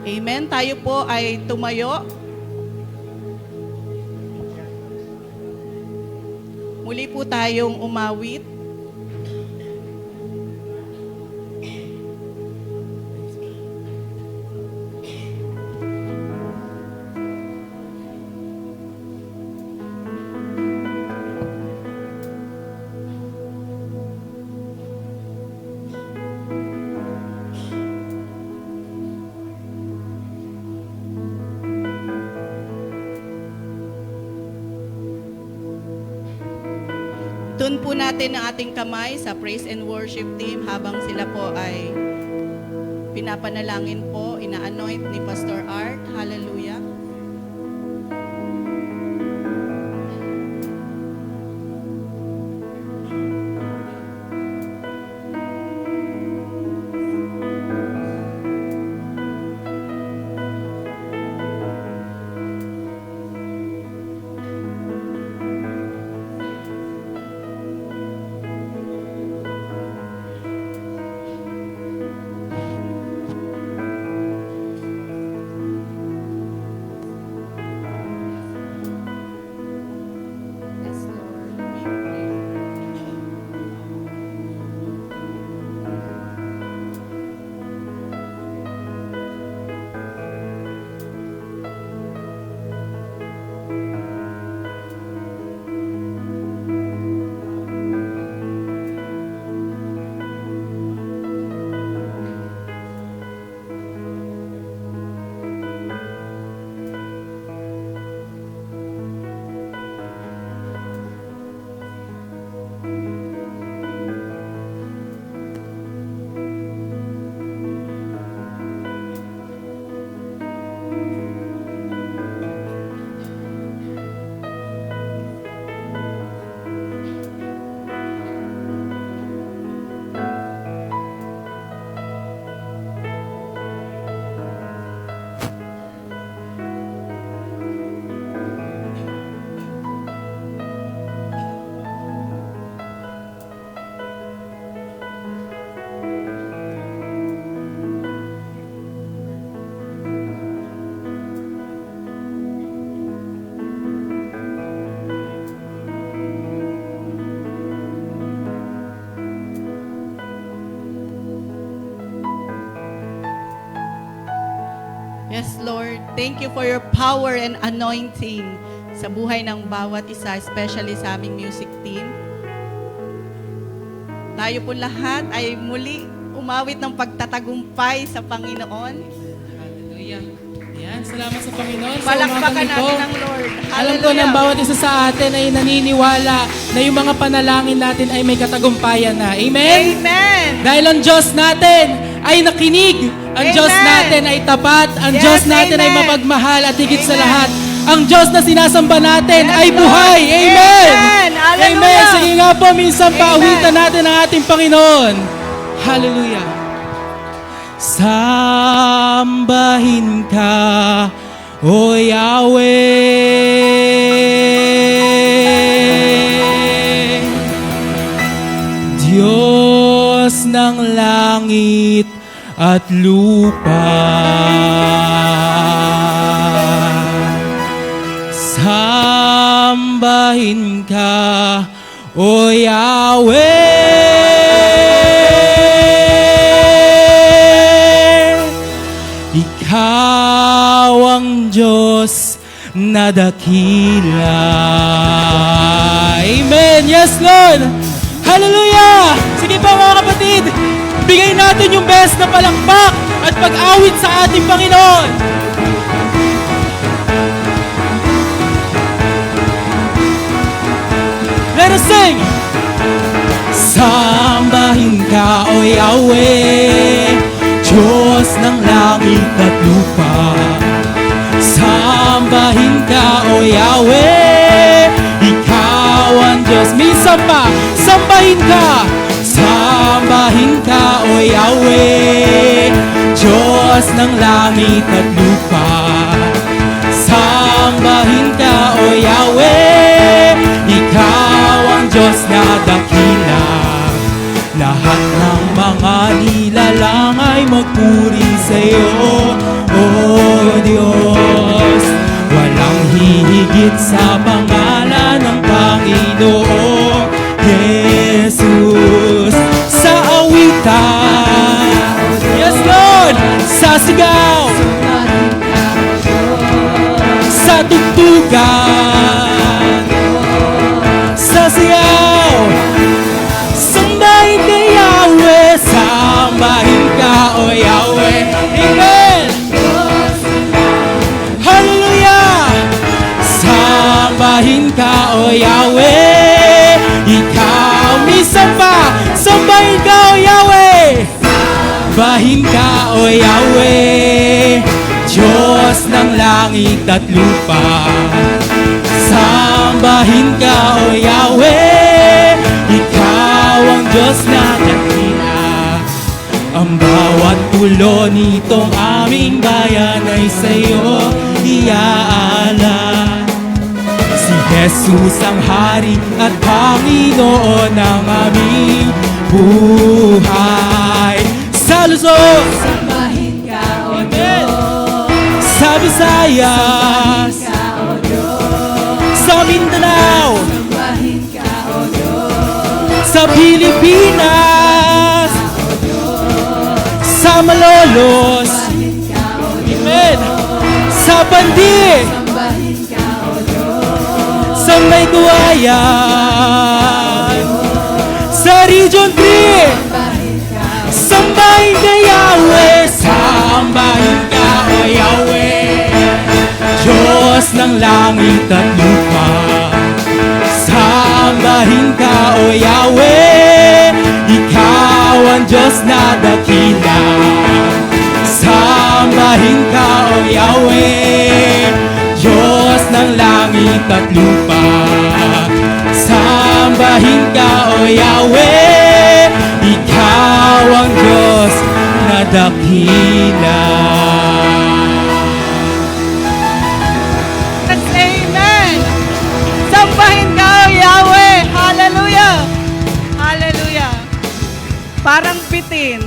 Amen. Tayo po ay tumayo. Muli po tayong umawit. Tune po natin ang ating kamay sa praise and worship team habang sila po ay pinapanalangin po, ina-anoint ni Pastor Art. Hallelujah. Yes, Lord. Thank you for your power and anointing sa buhay ng bawat isa, especially sa aming music team. Tayo po lahat ay muli umawit ng pagtatagumpay sa Panginoon. Hallelujah. Ayan, salamat sa Panginoon. Sa Palakpakan umagang ito, natin ang Lord. alam ko ng bawat isa sa atin ay naniniwala na yung mga panalangin natin ay may katagumpayan na. Amen? Amen! Dahil ang Diyos natin ay nakinig. Ang Amen. Diyos natin ay tapat. Ang Yes, Diyos natin ay amen. mapagmahal at higit sa Amen. lahat. Ang Diyos na sinasamba natin Yes, ay Lord. buhay. Amen! Amen. Hallelujah. Amen! Sige nga po, minsan Amen. paawitan natin ang ating Panginoon. Hallelujah! Sambahin ka, O Yahweh, Diyos ng langit at lupa. Sambahin ka, O Yahweh, Ikaw ang Diyos na dakila. Amen. Yes, Lord. Hallelujah. Sige pa mga kapatid, bigay natin yung best na palakpak at pag-awit sa ating Panginoon. Let us sing! Sambahin ka, O Yahweh, Diyos ng langit at lupa. Sambahin ka, O Yahweh, Ikaw ang Diyos. Minsan pa, sambahin ka. Sambahin ka, O Yahweh, Diyos ng langit at lupa. Sambahin ka, O Yahweh, Ikaw ang Diyos na dakila. Lahat ng mga nilalang ay magpuri sa iyo, O Lumapit sa pangalan ng Panginoong Jesus. Sa awitan, yes Lord, sa sigaw, sa tugtugan, sa sigaw, sambahin ka Yahweh, sambahin ka o Yahweh. Amen. Hallelujah. Sambahin ka o Yahweh, ikaw misamba, sambahin ka o Yahweh. Sambahin ka o Yahweh, Diyos ng langit at lupa. Sambahin ka o Yahweh, ikaw ang Diyos na dakila. Ang bawat ulo nitong aming bayan ay sa'yo iaalay. Si Jesus ang Hari at Panginoon ng aming buhay. Sa Luzon, Sambahin ka, O Diyos. sa Visayas, sa Mindanao, Sambahin ka, O Diyos. sa Pilipinas, sa Malolos, amen, sa Bandi, Sambahin ka, O Diyos. sa Mayguayan, sa Region 3, sambahin ka Yahweh, sambahin ka o Yahweh, Diyos ng langit at lupa. Sambahin ka o Yahweh, ikaw ang Diyos na dakila. Sambahin ka o Yahweh, Diyos ng langit at lupa. Sambahin ka o Yahweh, ikaw ang Diyos na dakila. Amen. Sambahin ka, O Yahweh. Hallelujah. Hallelujah. Parang bitin.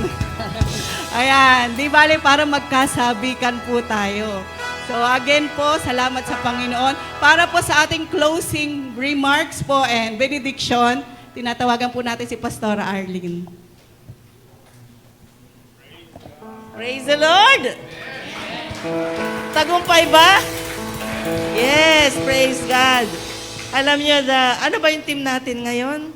Ayan, di bale parang magkasabikan po tayo. So again po, salamat sa Panginoon. Para po sa ating closing remarks po and benediction, tinatawagan po natin si Pastora Arlene. Praise the Lord! Tagumpay ba? Yes, praise God. Alam niyo, ano ba yung team natin ngayon?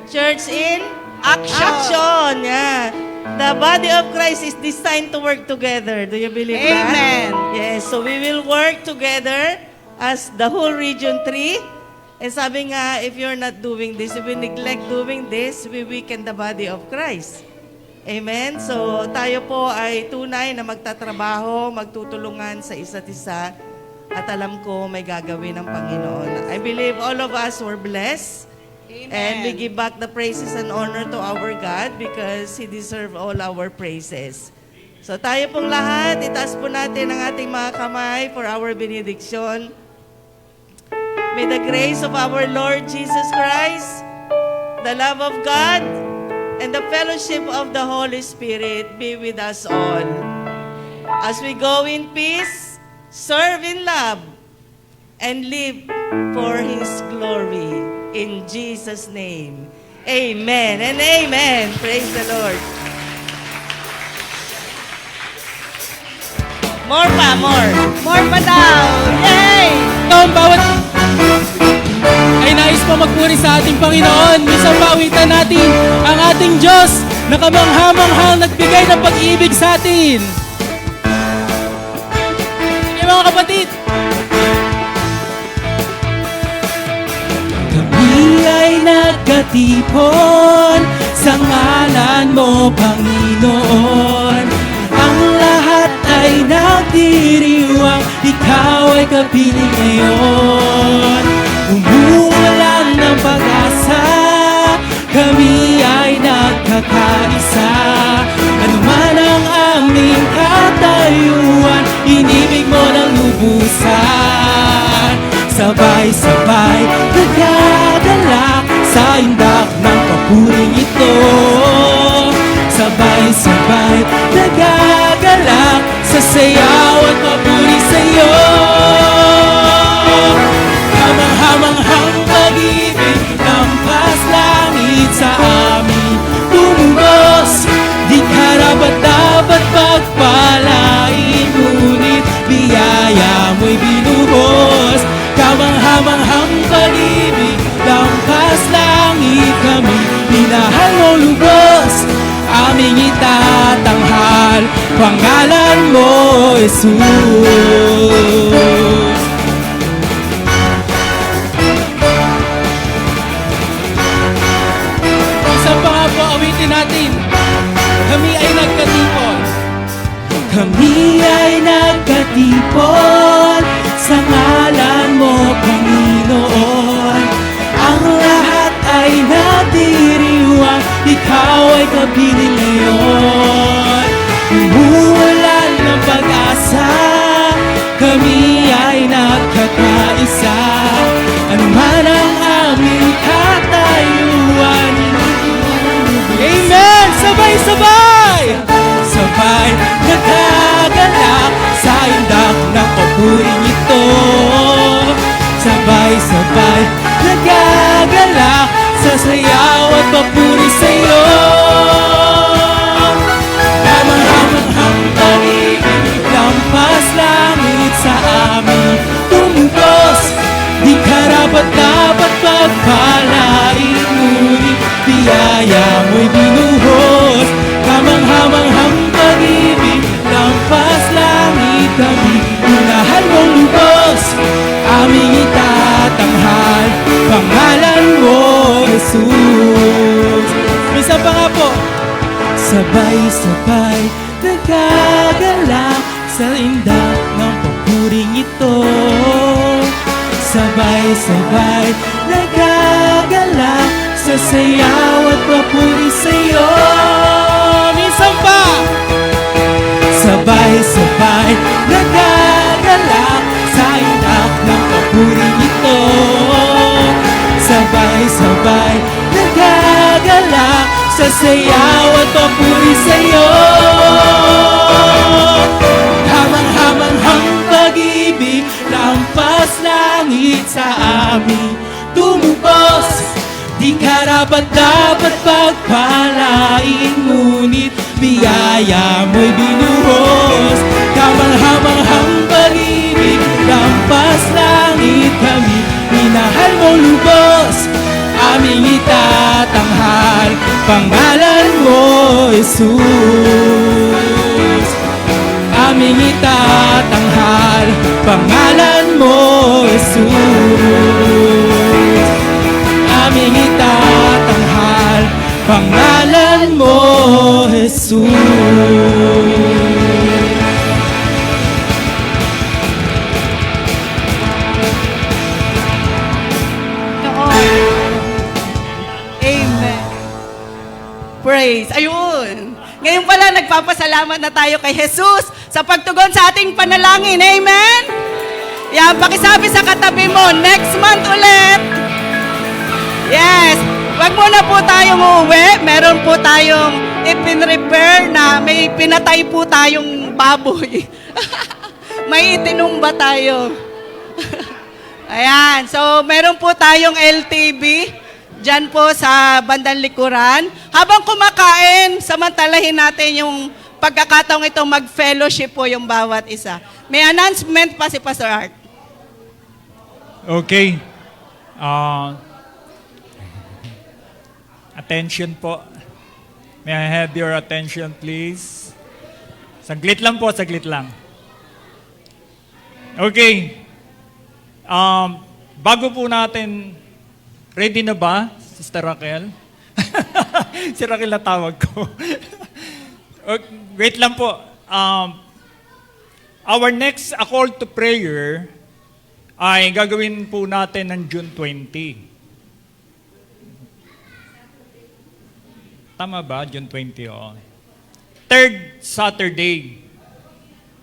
Church in Action. Action, yeah. The body of Christ is designed to work together. Do you believe that? Amen. Yes, so we will work together as the whole Region 3. And sabi nga, if you're not doing this, if we neglect doing this, we weaken the body of Christ. Amen? So tayo po ay tunay na magtatrabaho, magtutulungan sa isa't isa. At alam ko may gagawin ng Panginoon. I believe all of us were blessed. Amen. And we give back the praises and honor to our God because He deserves all our praises. So tayo pong lahat, itaas po natin ang ating mga kamay for our benediction. May the grace of our Lord Jesus Christ, the love of God, and the fellowship of the Holy Spirit be with us all. As we go in peace, serve in love, and live for His glory. In Jesus' name, amen and amen. Praise the Lord. More pa, more. More pa daw. Yay! Ang bawat ay nais pa magpuri sa ating Panginoon. Minsan pawitan natin ang ating Diyos na kamangha-manghang nagbigay ng pag-ibig sa atin. Sige mga kapatid. Kami ay nagkatipon sa ngalan mo, Panginoon. Ang lahat ay nagdiriwang, ikaw ay kapiling ngayon. Umuulan ng pag-asa, kami ay nagkakaisa. Ano man ang aming katayuan, inibig mo ng lubusan. Sabay-sabay, nagdadalak sa indak ng papuring ito. Sabay-sabay, nagagalak sa sayaw at papuri sa'yo. sa amin tumugos. Di karapat-dapat pagpalain, ngunit biyaya mo'y binuhos. Kamanghamanghang pag-ibig, lampas langit kami, minahal mo lubos. Aming itatanghal, pangalan mo, Jesus. Isang pa nga po, awitin natin. Kami ay nagkatipon. Kami ay nagkatipon sa ngalan mo, Panginoon. Ang lahat ay nadiriwang, ikaw ay kapiling ngayon. Umuulan ng pag-asa, kami ay nagkakaisa. Ano man ang aming katayuan, amen! Sabay-sabay! Sabay nagagalak sa indak ng papuring ito. Sabay-sabay nagagalak sa sayaw at papuri sa'yo. Kamanghamanghang pag-ibig, lampas langit sa amin tumugos. Di karapat-dapat pagpalain, ngunit biyaya mo'y binuhos. Kamanghamanghang pag-ibig, lampas langit kami, minahal mong lubos. Aming itatanghal, pangalan mo, Jesus. Misa pa nga po. Sabay-sabay nagagalak sa indak ng papuring ito. Sabay-sabay nagagalak sa sayaw at papuri sa'yo. Minsan pa. Sabay-sabay nagagalak sa indak ng papuring ito. Sabay-sabay nagagalak sa sayaw at papuri sa'yo. Hamang-hamanghang pag-ibig, lampas langit sa amin tumubos. Di karapat-dapat pagpalain, ngunit biyaya mo'y binuhos. Kamanghamanghang pag-ibig, lampas langit kami, minahal mo lubos. Aming itatanghal, pangalan mo, Jesus. Aming itatanghal, pangalan mo, Jesus. Aming itatanghal, pangalan mo, Jesus. Amen. Praise. Ayun. Ngayon pala, nagpapasalamat na tayo kay Jesus sa pagtugon sa ating panalangin. Amen? Yan, pakisabi sa katabi mo, next month ulit. Yes. Wag muna po tayong uuwi. Meron po tayong ipin-repair na may pinatay po tayong baboy. May itinumba tayo. Ayan. So, meron po tayong LTV dyan po sa bandang likuran. Habang kumakain, samantalahin natin yung pagkakataong ito, mag-fellowship po yung bawat isa. May announcement pa si Pastor Art. Okay. Attention po. May I have your attention, please? Saglit lang po, saglit lang. Okay. Bago po natin, ready na ba, Sister Raquel? Si Raquel na tawag ko. Okay, wait lang po. Our next call to prayer ay gagawin po natin ng June 20. Tama ba? June 20, oh. Third Saturday.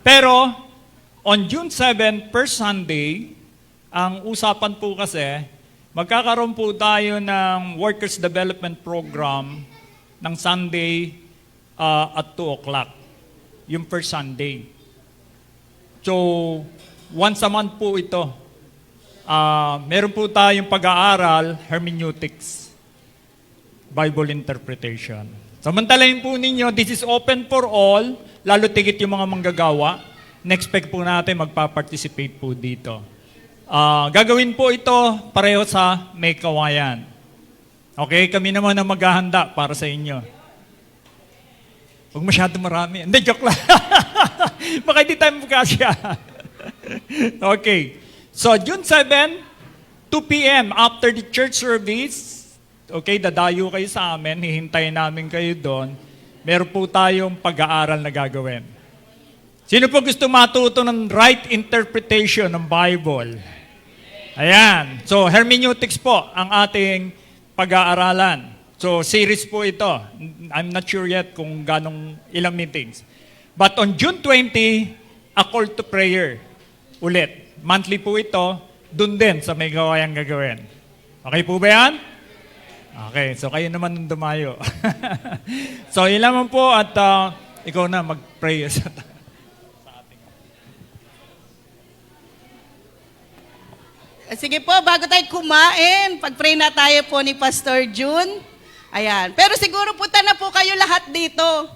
Pero, on June 7, per Sunday, ang usapan po kasi, magkakaroon po tayo ng Workers Development Program ng Sunday at 2 o'clock. Yung per Sunday. So, once a month po ito. Meron po tayong pag-aaral, hermeneutics. Bible interpretation. Samantalahin po ninyo, this is open for all, lalo tigit yung mga manggagawa. Next po natin magpa-participate po dito. Gagawin po ito pareho sa May Kawayan. Okay, kami naman ang maghahanda para sa inyo. Huwag masyado marami. Hindi, joke lang. Baka hindi tayo magkasya. Okay. So, June 7, 2 p.m. after the church service, okay, dadayo kayo sa amin, hihintayin namin kayo doon. Meron po tayong pag-aaral na gagawin. Sino po gusto matuto ng right interpretation ng Bible? Ayan. So, hermeneutics po ang ating pag-aaralan. So, series po ito. I'm not sure yet kung ilang meetings. But on June 20, a call to prayer. Ulit. Monthly po ito. Doon din sa May Kawayang gagawin. Okay po ba yan? Okay. So, kayo naman nung dumayo. So, yun lamang po at ikaw na mag-pray sa Sige po, bago tayo kumain, pag-pray na tayo po ni Pastor June. Ayan. Pero siguro punta na po kayo lahat dito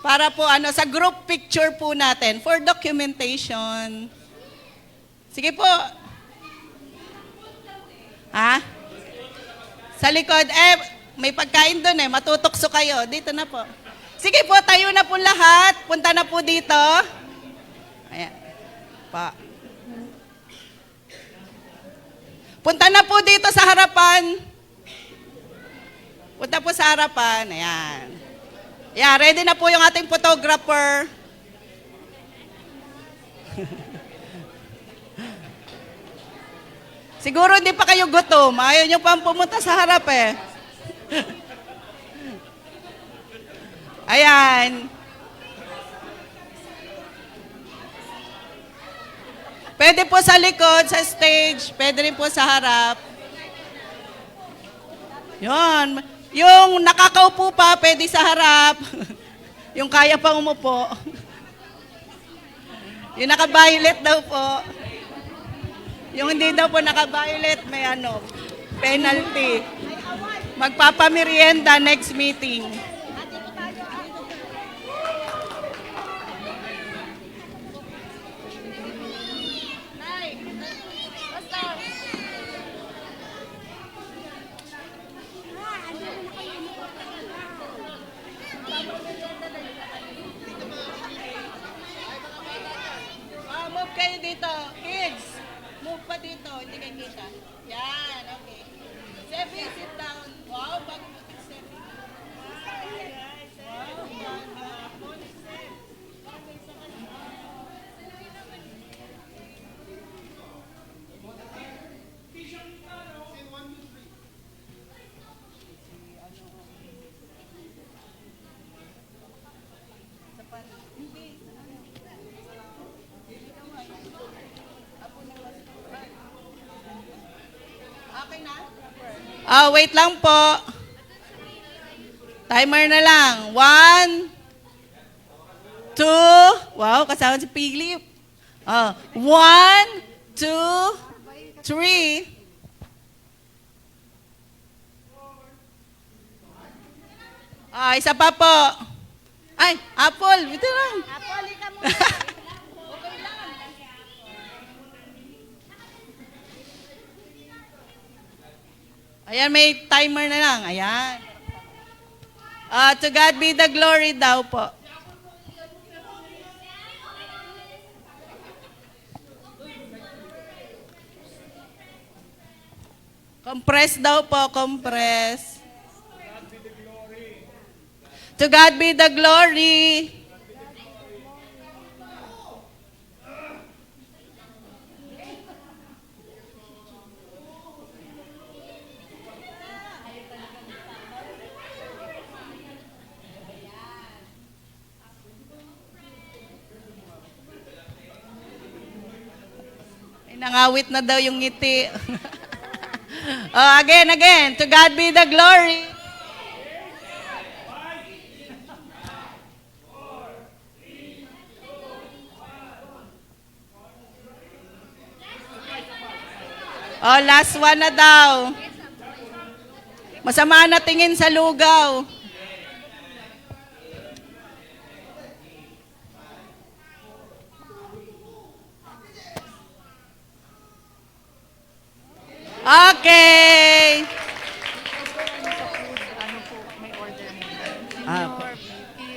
para po sa group picture po natin for documentation. Sige po. Ha? Sa likod. May pagkain doon matutokso kayo. Dito na po. Sige po, tayo na po lahat. Punta na po dito. Ayan. Pa. Punta na po dito sa harapan. Punta po sa harapan. Ayan. Ayan, ready na po yung ating photographer. Siguro hindi pa kayo gutom. Ayaw nyo pang pumunta sa harap Ayan. Pwede po sa likod, sa stage. Pwede rin po sa harap. Yun. Yung nakakaupo pa, pwede sa harap. Yung kaya pang umupo. Yung naka-violet daw po. Yung hindi daw po naka-violet, may penalty. Magpapamerienda next meeting. Move kayo dito. Kids, move pa dito. Hindi kayo kita. Yan, okay. Sebi, sit down. Wow, bago mo ito, Sebi. Wait lang po. Timer na lang. 1, 2. Wow, kasama si Philip. 1, 2, 3. Isa pa po. Ay, Apple. Ito lang. Apple, ika muna. Okay lang. Ayan, may timer na lang. Ayan. To God be the glory daw po. Compress daw po, compress. To God be the glory. Nangawit na daw yung ngiti. Again. To God be the glory. Last one na daw. Masama na tingin sa lugaw. Okay.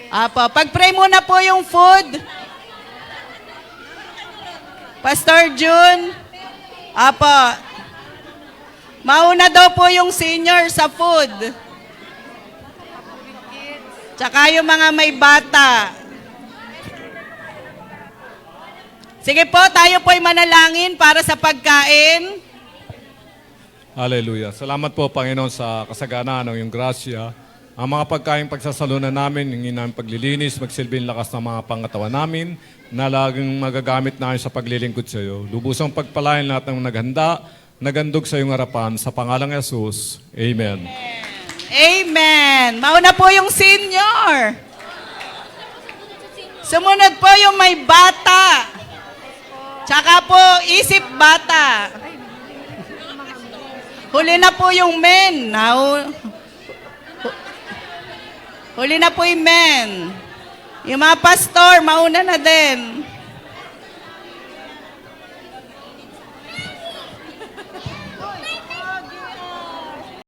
Apo, pag-pray muna po yung food. Pastor June. Apo. Mauna daw po yung senior sa food. Tsaka yung mga may bata. Sige po, tayo po'y manalangin para sa pagkain. Hallelujah. Salamat po, Panginoon, sa kasaganaan ng iyong grasya. Ang mga pagkain pagsasalunan namin, yung namin paglilinis, magsilbing lakas ng mga pangatawan namin, na laging magagamit namin sa paglilingkod sa iyo. Lubusang pagpalain lahat ng naghanda, nagandog sa iyong harapan, sa pangalang Jesus. Amen. Amen. Mauna po yung senior. Sumunod po yung may bata. Tsaka po, isip bata. Huli na po yung men. Huli na po yung men. Yung mga pastor, mauna na din.